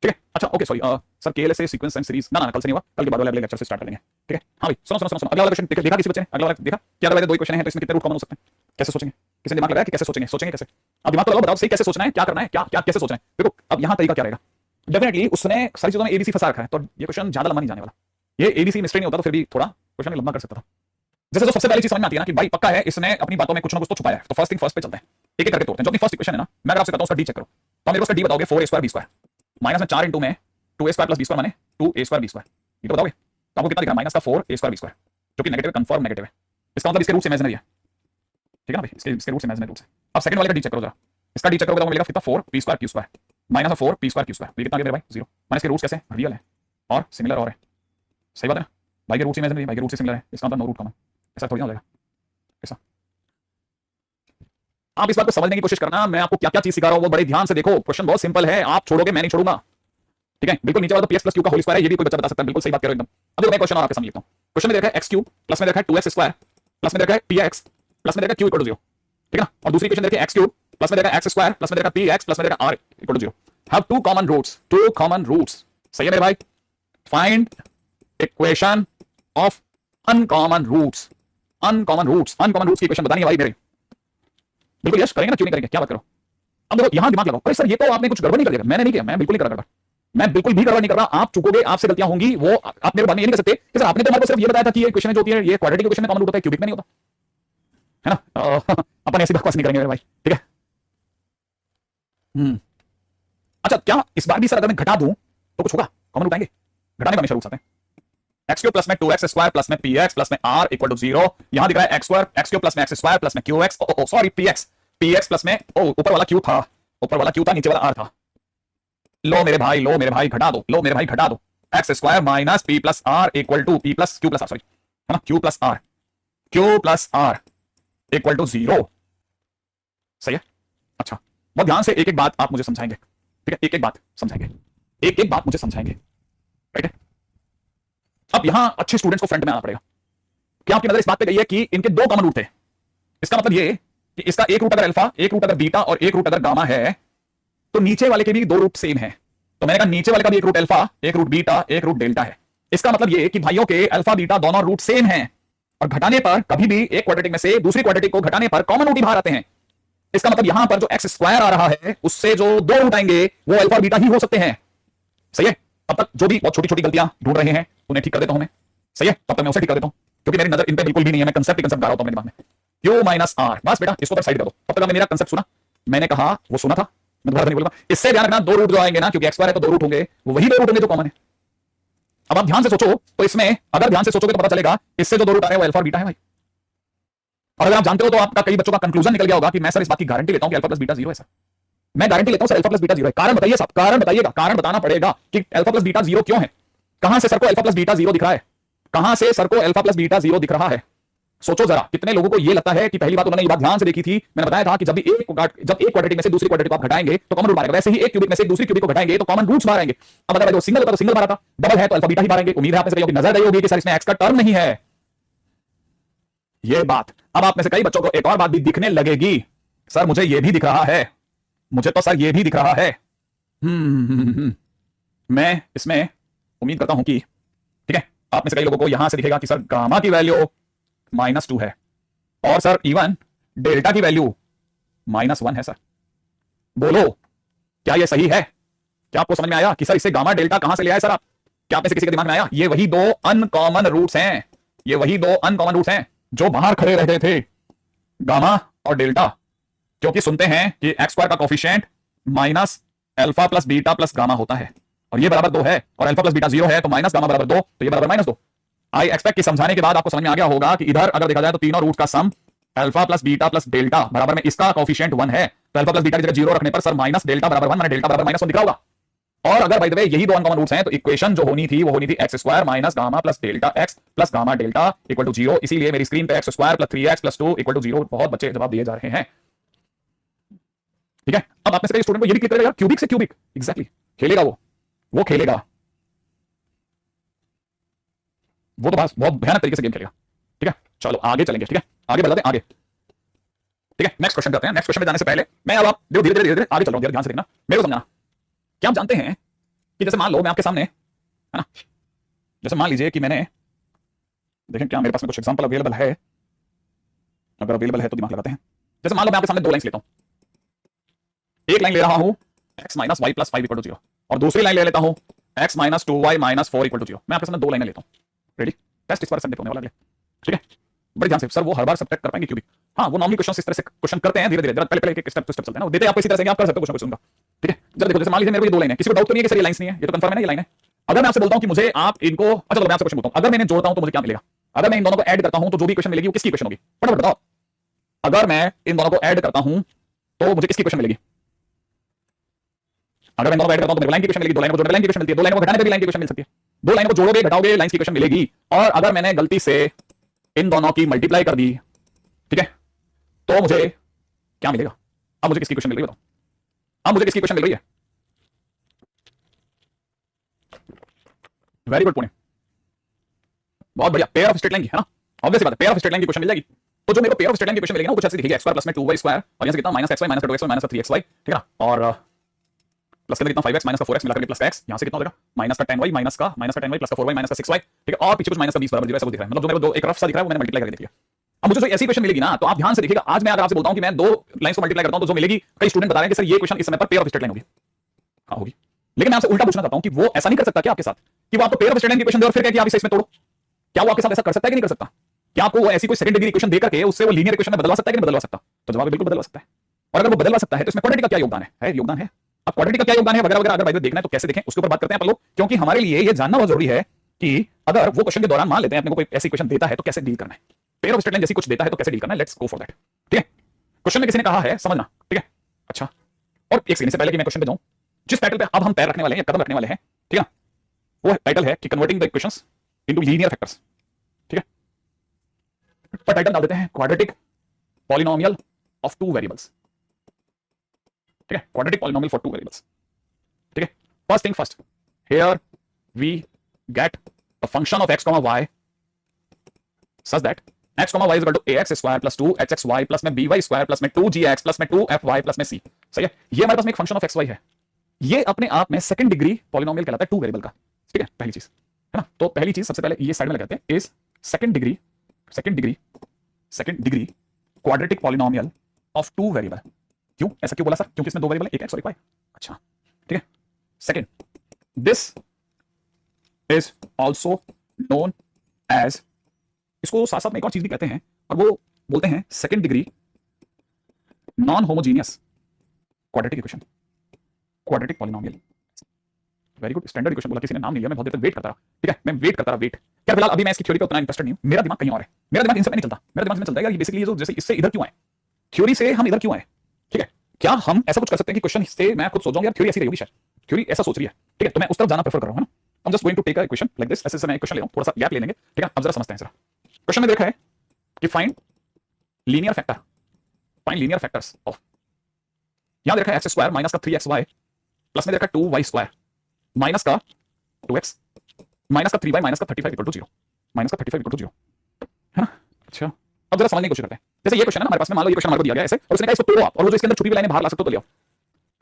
ठीक है। अच्छा okay sorry sir, KLSA sequence and series ना कल से नहीं हुआ, कल के बाद वाले अगले लेक्चर से स्टार्ट करेंगे, ठीक है। हाँ भाई सुनो सुनो सुनो, अगला वाला क्वेश्चन देखा किसी बच्चे ने, अगला वाला देखा क्या, दो ही क्वेश्चन है तो इसमें कितने रूट कॉमन हो सकते हैं, कैसे सोचेंगे, किसी ने दिमाग लगाया कि कैसे सोचेंगे, सोचेंगे कैसे, अब दिमाग तो लगाओ, बताओ सही कैसे सोचना है, क्या करना है, क्या क्या कैसे सोचना है। देखो अब यहाँ तरीका क्या रहेगा, डेफिनेटली उसने सारी चीजों में एबीसी फंसा रखा है, तो ये क्वेश्चन ज्यादा लंबा नहीं जाने वाला, ये एबीसी मिस्ट्री नहीं होता तो फिर भी थोड़ा क्वेश्चन लंबा कर सकता था। जैसे जो सबसे पहली चीज समझ में आती है ना कि भाई पक्का है इसने अपनी बातों में कुछ ना कुछ तो छुपाया है, तो फर्स्ट थिंग फर्स्ट पे चलते हैं, एक एक करके तोड़ते हैं। जो अपनी फर्स्ट इक्वेशन है ना, मैं अगर आपसे कहता हूं उसका डी चेक करो, तो मेरे को उसका डी बताओगे 4a² b² माइनस में 4 में 2a² + b² माने 2a² b², ये तो बताओगे। तो आपको कितना दिख रहा है, -4a² b², जो कि नेगेटिव है, कंफर्म नेगेटिव है, इसका मतलब इसके रूट इमेजिनरी है, ठीक है ना भाई, इसके रूट इमेजिनरी रूट है। अब सेकंड वाले का डी चेक करो जरा, इसका डी चेक करोगे तो मिलेगा कितना 4p² q² minus 4p² q², ये कितना आ गया मेरे भाई 0, माइनस के रूट्स कैसे रियल है और सिमिलर और है, सही बात है ना भाई, के रूट्स इमेजिनरी, भाई के रूट से सिमिलर है, इसका मतलब नो रूट कॉमन, ऐसा थोड़ी ना हो जाएगा ऐसा। आप इस बात को समझने की कोशिश करना, मैं आपको क्या क्या चीज सिखा रहा हूं वो बड़े ध्यान से देखो, क्वेश्चन बहुत सिंपल है, आप छोड़ोगे मैं नहीं छोड़ूंगा, ठीक है। बिल्कुल नीचे वाला तो px + q का होल स्क्वायर है, ये भी कोई बच्चा बता सकता है, बिल्कुल सही बात कह रहे हो एकदम। अब देखो मैं क्वेश्चन और आपके सामने लिखता हूं, क्वेश्चन में देखा है x³ प्लस में देखा है 2x² प्लस में देखा है px प्लस में देखा है q = 0, ठीक है ना। और दूसरी क्वेश्चन देखिए x³ प्लस में देखा है x² प्लस में देखा है px प्लस में देखा है r = 0, have two common roots, सही है मेरे भाई। Find equation of uncommon roots की इक्वेशन बतानी है भाई मेरे, बिल्कुल यस करेंगे ना, क्यों नहीं करेंगे, क्या बात करो। अब देखो यहां दिमाग लगाओ, अरे सर ये तो आपने कुछ गड़बड़ नहीं कर दिया, मैंने नहीं किया, मैं बिल्कुल नहीं कर रहा गड़बड़, मैं बिल्कुल भी गड़बड़ नहीं कर रहा, आप चुकोगे, आपसे गलतियां होंगी, वो आप मेरे बारे में ये नहीं कर सकते कि सर आपने तो मेरे को सिर्फ ये बताया था कि ये क्वेश्चन जो होती है ये क्वाड्रेटिक इक्वेशन में कॉमन रूट होता है, क्यूबिक में नहीं होता, है ना। अपन ऐसी बकवास नहीं करेंगे मेरे भाई, ठीक है। अच्छा क्या इस बार भी सर अगर मैं घटा दूं तो कुछ होगा, कॉमन रूट आएंगे, घटाने का हमेशा रूट्स आते हैं। x³ प्लस में 2x² प्लस में px प्लस में r = 0, यहां दिख रहा है x² प्लस में x² प्लस में qx, सॉरी px प्लस में ऊपर वाला q था, नीचे वाला r था, लो मेरे भाई घटा दो, x² minus p plus r equal to p plus q plus r, sorry है ना, q plus r equal to 0, सही है। अच्छा बहुत ध्यान से एक एक बात आप मुझे समझाएंगे, ठीक है, एक एक बात मुझे समझाएंगे, राइट है। अब यहां अच्छे स्टूडेंट्स को फ्रंट में आना पड़ेगा, क्या आपकी नजर इस बात पे गई है कि इनके दो कॉमन रूट थे, इसका मतलब ये कि इसका एक रूट अगर अल्फा, एक रूट अगर बीटा और एक रूट अगर गामा है तो नीचे वाले के भी दो रूट सेम है, तो मैंने कहा नीचे वाले का भी एक रूट अल्फा, एक रूट बीटा, एक रूट डेल्टा है। इसका मतलब ये कि भाइयों के अल्फा बीटा दोनों रूट सेम हैं, और घटाने पर कभी भी एक क्वाड्रेटिक में से दूसरी क्वाड्रेटिक को घटाने पर कॉमन रूट ही बाहर आते हैं। इसका मतलब यहां पर जो एक्स स्क्वायर आ रहा है उससे जो दो रूट आएंगे वो अल्फा बीटा ही हो सकते हैं। सही है? अब तक जो भी बहुत छोटी छोटी गलतियां ढूंढ रहे हैं उन्हें ठीक कर देता हूं मैं। सही है? तब तक मैं उसे ठीक कर देता हूं, क्योंकि मेरी नजर इन पे बिल्कुल भी नहीं है, मैं कंसेप्ट गा रहा हूं अपने दिमाग में। क्यू माइनस आर, बस बेटा इसको साइड कर दो। तब तक आपने मेरा कंसेप्ट सुना, मैंने कहा वो सुना था, मैं दोबारा नहीं बोलूंगा। इससे ध्यान रखना दो रूट जो आएंगे ना, क्योंकि एक्स स्क्वायर है तो दो रूट होंगे, वो वही दो रूट होंगे जो कॉमन है। अब आप ध्यान से सोचो, तो इसमें अगर ध्यान से सोचोगे तो पता चलेगा इससे जो दो रूट आ रहे हैं वो अल्फा और बीटा है भाई। और अगर आप जानते हो तो आपका कई बच्चों का कंक्लूजन निकल गया होगा कि मैं सर इस बात की गारंटी लेता हूं कि अल्फा प्लस बीटा जीरो है। सर मैं गारंटी लेता हूं sir alpha plus beta zero है। कारण बताइए साहब, कारण बताइएगा, कारण बताना पड़ेगा कि अल्फा प्लस बीटा जीरो क्यों है। कहां से सर को अल्फा प्लस बीटा जीरो दिख रहा है, कहां से सर को अल्फा प्लस बीटा जीरो दिख रहा है? सोचो जरा, कितने लोगों को ये लगता है कि पहली बात उन्होंने ये बात ध्यान से देखी थी, मैंने बताया था कि जब एक क्वाड्रेटिक में से दूसरी क्वाड्रेटिक को आप घटाएंगे तो कॉमन रूट बाहर आएगा। वैसे ही एक क्यूबिक में से दूसरी क्यूबिक को घटाएंगे तो कॉमन रूट्स बाहर आएंगे। अब अगर सिंगल होता तो सिंगल बाहर आता, डबल है तो अल्फा बीटा ही बाहर आएंगे। उम्मीद है आप में से कई नजर गई होगी कि सर इसमें एक्स का टर्म नहीं है। ये बात अब आप में से कई बच्चों को एक और बात भी दिखने लगेगी, सर मुझे ये भी दिख रहा है, मुझे तो सर ये भी दिख रहा है। मैं इसमें उम्मीद करता हूं कि ठीक है, आप में से कई लोगों को यहां से दिखेगा कि सर गामा की वैल्यू -2 है और सर इवन डेल्टा की वैल्यू -1 है। सर बोलो क्या ये सही है? क्या आपको समझ में आया कि सर इससे गामा डेल्टा कहां से ले आए? सर आप क्या आप में से किसी के दिमाग में आया? ये वही दो अनकॉमन रूट्स हैं, ये वही दो अनकॉमन रूट्स हैं जो बाहर खड़े रहते थे, गामा और डेल्टा। क्योंकि सुनते हैं कि एक्स स्क्वायर का coefficient minus alpha plus beta plus gamma होता है, और ये बराबर 2 है, और अल्फा प्लस बीटा 0 है, तो माइनस गामा बराबर 2, तो ये बराबर -2। आई एक्सपेक्ट कि समझाने के बाद आपको समझ में आ गया होगा कि इधर अगर देखा जाए तो तीनों रूट का sum alpha plus beta plus delta बराबर में इसका कोफिशिएंट 1 है, तो अल्फा प्लस बीटा की जगह 0 रखने पर सर माइनस डेल्टा बराबर 1 माने डेल्टा बराबर -1 दिख रहा होगा। और अगर बाय द वे यही दो अनकॉमन रूट्स हैं तो इक्वेशन जो होनी थी वो होनी थी x square minus gamma plus delta x plus gamma delta equal to 0। इसीलिए मेरी स्क्रीन पे x square plus 3x plus 2 equal to 0 बहुत बच्चे जवाब दिए जा रहे हैं। ठीक है, अब आप में से कई स्टूडेंट को ये भी क्लिक करेगा, क्यूबिक से क्यूबिक एग्जैक्टली खेलेगा, वो खेलेगा, वो तो बस बहुत भयानक तरीके से गेम खेलेगा। ठीक है, चलो आगे चलेंगे। ठीक है, आगे बढ़ाते हैं आगे। ठीक है, नेक्स्ट क्वेश्चन करते हैं। नेक्स्ट क्वेश्चन में जाने से पहले मैं अब आप धीरे धीरे आगे चल रहा हूं, ध्यान से देखना, मेरे को समझना। क्या आप जानते हैं कि जैसे मान लो मैं आपके सामने है ना, जैसे मान लीजिए कि मैंने, देखें क्या मेरे पास में कुछ एग्जांपल अवेलेबल है, अगर अवेलेबल है तो दिमाग लगाते हैं। जैसे मान लो मैं आपके सामने दो लाइंस लेता हूं, एक लाइन ले रहा हूं x minus y plus 5 equal to 0 और दूसरी लाइन ले लेता हूं x minus 2y minus 4 equal to 0। मैं आपके सामने दो लाइनें लेता हूं, रेडी? टेस्ट इस बार सब्जेक्ट होने वाला है। ठीक है, बड़े ध्यान से, सर वो हर बार सब्ट्रैक्ट कर पाएंगे क्यूबिक? हाँ, वो नॉर्मली क्वेश्चन इस तरह से क्वेश्चन करते हैं, धीरे धीरे पहले एक स्टेप टू स्टेप चलते हैं ना, देते हैं आपको इसी तरह से, आप कर सकते हो कुछ उनका। ठीक है, जरा देखो, जैसे मान लीजिए मेरे को ये दो लाइन है, किसी को डाउट तो नहीं है कि सर ये लाइंस नहीं है, ये तो कंफर्म है ना ये लाइन है। अगर मैं आपसे बोलता हूं कि मुझे आप इनको, अच्छा चलो मैं आपसे क्वेश्चन पूछता हूं, अगर मैंने जोड़ता हूं तो मुझे क्या मिलेगा? अगर मैं इन दोनों को ऐड करता हूं तो जो भी इक्वेशन मिलेगी वो किसकी इक्वेशन होगी? फटाफट बताओ। अगर मैं इन दोनों को ऐड करता हूं तो मुझे किसकी इक्वेशन मिलेगी? अगर मैं दोनों को ऐड करता हूं तो मेरे लाइन की इक्वेशन मिलेगी, दो लाइन को जोड़ने पर लाइन की इक्वेशन मिलती है, दो लाइन को घटाने पर भी लाइन की इक्वेशन मिल सकती है, दो लाइन को जोड़ोगे घटाओगे लाइन की इक्वेशन मिलेगी। और अगर मैंने गलती से इन दोनों की मल्टीप्लाई कर दी, ठीक है, तो मुझे क्या मिलेगा? अब मुझे किसकी इक्वेशन मिल रही है बताओ? अब मुझे किसकी इक्वेशन मिल रही है? वेरी गुड पुणे, बहुत बढ़िया। पेयर ऑफ स्ट्रेट लाइन की है ना, ऑब्वियस बात है, पेयर ऑफ स्ट्रेट लाइन की क्वेश्चन मिल जाएगी। तो जो मेरे को पेयर ऑफ स्ट्रेट लाइन की क्वेश्चन मिलेगी ना, वो कुछ ऐसे दिखेगी, x स्क्वायर प्लस में 2y स्क्वायर और यहां से कितना -xy minus 2xy minus 3xy, ठीक है ना, और प्लस के अंदर कितना 5x माइनस का 4x मिलाकर प्लस का x, यहां से कितना हो जाएगा माइनस का 10y माइनस का 10y प्लस का 4y माइनस का 6y, ठीक है, और पीछे कुछ माइनस का 20 बराबर 0 ऐसा कुछ दिख रहा है, मतलब जो मेरे को एक रफ सा दिख रहा है वो मैंने मल्टीप्लाई करके देख लिया। अब मुझे जो ऐसी क्वेश्चन मिलेगी ना, तो आप ध्यान से देखिएगा, आज मैं अगर आपसे बोलता हूं कि मैं दो लाइंस को मल्टीप्लाई करता हूं तो जो मिलेगी, कई स्टूडेंट बता रहे हैं कि सर ये क्वेश्चन इस समय पर पेयर ऑफ स्ट्रेट लाइन होगी। हां होगी, लेकिन मैं आपसे उल्टा पूछना चाहता हूं कि वो ऐसा नहीं कर सकता क्या आपके साथ कि वो आपको पेयर ऑफ स्ट्रेट लाइन की क्वेश्चन दे और फिर कहे कि आप इसे इसमें तोड़ो? क्या वो आपके साथ ऐसा कर सकता है कि नहीं कर सकता? क्या आपको वो ऐसी कोई सेकंड डिग्री इक्वेशन देकर के उससे वो लीनियर इक्वेशन में बदलवा सकता है कि नहीं बदलवा सकता? तो जवाब बिल्कुल बदलवा सकता है। और अगर वो बदलवा सकता है तो इसमें क्वाड्रेटिक का क्या योगदान है? योगदान है। अब क्वाड्रेटिक का क्या योगदान है वगैरह वगैरह अगर देखना है तो कैसे देखें उसके ऊपर बात करते हैं अपन लोग, क्योंकि हमारे लिए ये जानना बहुत जरूरी है कि अगर वो क्वेश्चन के दौरान मान लेते हैं अपने को कोई ऐसी इक्वेशन देता है तो कैसे डील करना है, पेयर ऑफ स्ट्रेट लाइन जैसी कुछ देता है तो कैसे डील करना है। Let's go for that. ठीक है, क्वेश्चन में किसी ने कहा है समझना, ठीक है, अच्छा, और एक सेकंड से पहले कि मैं क्वेश्चन पे जाऊं, जिस टाइटल पे अब हम पैर रखने वाले हैं या कदम रखने वाले हैं, ठीक है, वो टाइटल है कि converting the equations into linear factors. ठीक है, पर टाइटल डाल देते हैं quadratic polynomial of two variables. ठीक है, quadratic polynomial for two variables. ठीक है, first thing first, here we get a function of x, y such that x, y is equal to ax square plus 2hxy plus में by square plus में 2gx plus में 2fy plus में c। सही है, ये हमारे पास में एक फंक्शन ऑफ xy है। ये अपने आप में सेकंड डिग्री पॉलिनोमियल कहलाता है टू वेरिएबल का। ठीक है, पहली चीज है ना। तो पहली चीज सबसे पहले ये साइड में लगाते हैं, is second degree quadratic polynomial of two variable. क्यों ऐसा क्यों बोला सर? क्योंकि इसमें दो वेरिएबल है, एक एक्स और एक वाई। अच्छा ठीक है। Second, this is also known as, इसको साथ साथ में एक और चीज भी कहते हैं और वो बोलते हैं second degree non homogeneous quadratic equation, quadratic polynomial. Very good, standard equation बोला, किसी ने नाम नहीं लिया, मैं बहुत देर तक वेट करता रहा। ठीक है, मैं वेट करता रहा, वेट क्या। फिलहाल अभी मैं इसकी थ्योरी पे उतना इंटरेस्टेड नहीं हूं, मेरा दिमाग कहीं और है, मेरा दिमाग इनसे नहीं चलता। मेरा दिमाग में चलता है यार ये बेसिकली जो जैसे इससे इधर क्यों आए, थ्योरी से हम इधर क्यों आए। ठीक है, क्या हम ऐसा कुछ कर सकते हैं कि क्वेश्चन से मैं खुद सोचूंगा यार थ्योरी ऐसी रही होगी, शायद थ्योरी ऐसा सोच रही है। ठीक है, तो मैं उस तरफ जाना प्रेफर कर रहा हूं ना। I'm just going to take a equation like this, ऐसे मैं क्वेश्चन ले रहा हूं, थोड़ा सा गैप ले लेंगे। ठीक है, अब जरा समझते हैं जरा। क्वेश्चन में देखा है कि find linear factor, find linear factors of, यहां देखा है एक्स स्क्वायर माइनस का 3xy प्लस में देखा 2y स्क्वायर माइनस का 2x माइनस का 3y माइनस का 35 इक्वल टू 0, माइनस का 35 इक्वल टू 0 है ना। अच्छा, अब जरा समझने की कोशिश करते हैं। जैसे ये क्वेश्चन है ना हमारे पास में, मान लो ये क्वेश्चन हमारे को दिया गया ऐसे और उसने कहा इसको तोड़ो आप, और वो जो इसके अंदर छुपी हुई लाइनें बाहर ला सकते हो तो ले आओ।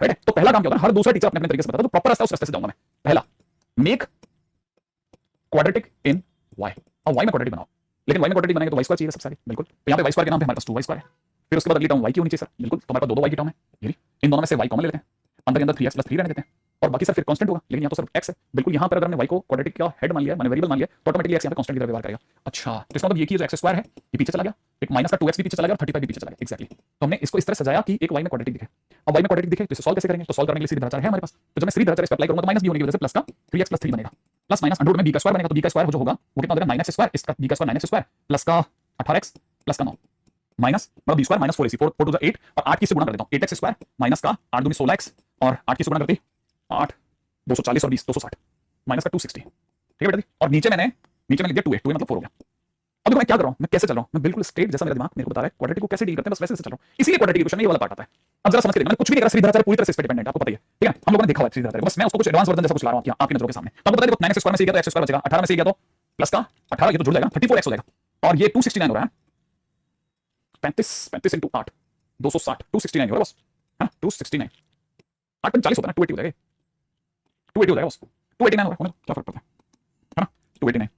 राइट है, तो पहला काम क्या होता है, हर दूसरा टीचर अपने अपने तरीके से बताता है, तो प्रॉपर रास्ता उस रास्ते से जाऊंगा मैं। पहला, मेक क्वाड्रेटिक इन y, अब y में क्वाड्रेटिक बनाओ, लेकिन y में क्वाड्रेटिक बनाएंगे तो y स्क्वायर चाहिए सब सारे, बिल्कुल। तो यहाँ पे y स्क्वायर के नाम पे हमारे पास 2y स्क्वायर है, फिर उसके बाद अगली टर्म y की होनी चाहिए सर, बिल्कुल। तो हमारे पास दो y की टर्म है, ये इन दोनों में से y कॉमन ले लेते हैं, अंदर के अंदर 3x + 3 रहने देते हैं और बाकी सर फिर कांस्टेंट होगा, लेकिन यहाँ तो सिर्फ x है, बिल्कुल। यहाँ पर अगर हमने y को क्वाड्रेटिक का हेड मान लिया, माने वेरिएबल मान लिया, तो ऑटोमेटिकली x यहाँ पे कांस्टेंट की तरह व्यवहार करेगा। अच्छा, तो इसका मतलब ये कि जो x स्क्वायर है ये पीछे चला गया, एक माइनस का 2x भी पीछे चला गया और 35 भी पीछे चला गया, एक्जैक्टली। तो हमने इसको इस तरह सजाया कि एक y में क्वाड्रेटिक दिखे। अब y में क्वाड्रेटिक दिखे तो इसे सॉल्व कैसे करेंगे, तो सॉल्व करने के लिए सीधी धाराचार है हमारे पास, तो जब मैं सीधी धाराचार इस पे अप्लाई करूंगा तो माइनस b होने की वजह से प्लस का 3x + 3 बनेगा, प्लस माइनस अंडर रूट में b का स्क्वायर बनेगा, तो b का स्क्वायर जो होगा वो कितना हो जाएगा 9x स्क्वायर, इसका b का स्क्वायर 9x स्क्वायर प्लस का 18x प्लस का 9 माइनस मतलब b square minus 4ac, 4 to the 8 और 8 की से गुणा कर देता हूं, 8x स्क्वायर माइनस का 8 दूनी 16x और 8 की से गुणा करते 8 240 और 20 260 माइनस का 260। ठीक है बेटा जी, और नीचे मैंने लिख दिया 2a, 2a मतलब 4 हो गया। अब देखो मैं क्या कर रहा हूं, मैं कैसे चल रहा हूं, मैं बिल्कुल स्ट्रेट जैसा मेरा दिमाग मेरे को बता रहा है क्वाड्रेटिक को कैसे डील करते हैं, बस वैसे से चल रहा हूं। इसीलिए क्वाड्रेटिक इक्वेशन में ये वाला पार्ट आता है। अब जरा समझ के देखना, कुछ भी नहीं कर रहा, सीधी धाराचार पूरी तरह से इस पे डिपेंडेंट है, आपको पता ही है। ठीक है, हम लोगों ने देखा हुआ है सीधी धाराचार, बस मैं उसको कुछ एडवांस वर्जन जैसा कुछ ला रहा हूं आपकी नजरों के सामने। तो आपको पता है देखो 9x स्क्वायर में से गया तो x स्क्वायर बचेगा, 18 में से गया तो प्लस का 18 ये तो जुड़ जाएगा 34x हो जाएगा, और ये 269 हो रहा है, 35 into 8 260 269 हो रहा है बस, है ना 269 8 40 होता है ना, 280 हो जाएगा, 280 हो जाएगा बस, 289 हो रहा है, क्या फर्क पड़ता है ना, 289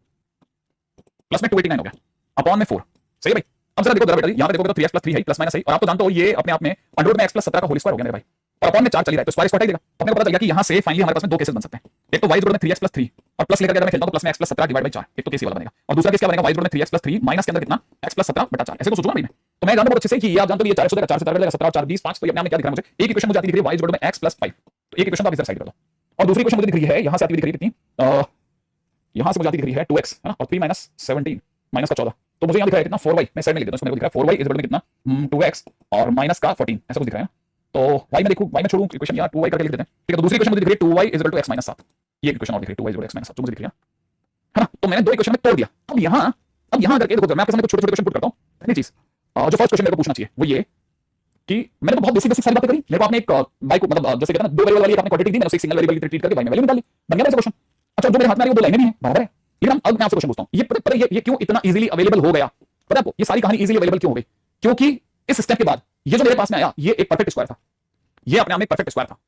प्लस में 289 हो गया अपॉन में 4, सही है भाई। अब जरा देखो जरा बेटा जी, यहां पे देखोगे तो 3x + 3 है प्लस माइनस सही, और आप तो जानते हो ये अपने आप में अंडर रूट में x + 17 का होल स्क्वायर हो गया मेरे भाई, और अपॉन में 4 चल ही रहा है तो स्क्वायर स्क्वायर ही देगा। अपने को पता चल गया कि यहां से फाइनली हमारे पास में दो केसेस बन सकते हैं, एक तो y में 3x + 3 और प्लस लेकर अगर मैं खेलता हूं तो प्लस में x + 17 डिवाइड बाय 4, एक तो केस ये वाला बनेगा, और दूसरा केस क्या बनेगा y में 3x + 3 माइनस के अंदर कितना x + 17 बटा 4, ऐसे को सोचूंगा भाई मैं। तो मैं जानता हूं बहुत अच्छे से कि ये आप जानते हो ये 4 हो जाएगा, 4 से 4 बचेगा 17 और 4 20 5, तो ये अपने आप में क्या दिख रहा है मुझे, एक इक्वेशन मुझे आती दिख रही है y में x + 5, तो एक इक्वेशन तो आप इधर साइड कर दो, और दूसरी इक्वेशन मुझे दिख रही है यहां से आती हुई दिख रही है कितनी, यहां से मुझे आती दिख रही है 2x है ना, और 3 - 17 माइनस का 14, तो मुझे यहां दिख रहा है कितना 4y, मैं साइड में लिख देता हूं, इसमें दिख रहा है 4y में कितना 2x और माइनस का 14, ऐसा कुछ दिख रहा है। तो y में देखो, y में छोड़ूं इक्वेशन यार 2y करके लिख देते हैं। ठीक है, तो दूसरी इक्वेशन मुझे दिख रही है 2y = x - 7, ये इक्वेशन और दिख रही है 2y = x - 7 जो मुझे दिख रही है ना। तो मैंने दो इक्वेशन में तोड़ दिया। अब यहां करके देखो, मैं आपके सामने कुछ छोटे-छोटे क्वेश्चन पुट करता हूं। पहली चीज जो फर्स्ट क्वेश्चन मेरे को पूछना चाहिए वो ये कि मैंने तो बहुत बेसिक सारी बातें करी, मेरे को आपने एक y को मतलब जैसे कहते हैं ना दो वेरिएबल वाली आपने क्वांटिटी दी, मैंने उसे एक सिंगल वेरिएबल की ट्रीट करके y में वैल्यू निकाल ली, बन गया ना क्वेश्चन। अच्छा, जो मेरे हाथ में आ रही है वो दो लाइनें भी हैं, बराबर है, लेकिन अब मैं आपसे क्वेश्चन पूछता हूं, ये पता ये क्यों इतना इजीली अवेलेबल हो गया, पता है आपको ये सारी कहानी इजीली अवेलेबल क्यों हो गई, क्योंकि इस स्टेप के बाद ये जो मेरे पास में आया ये एक परफेक्ट स्क्वायर था, ये अपने आप में परफेक्ट स्क्वायर था,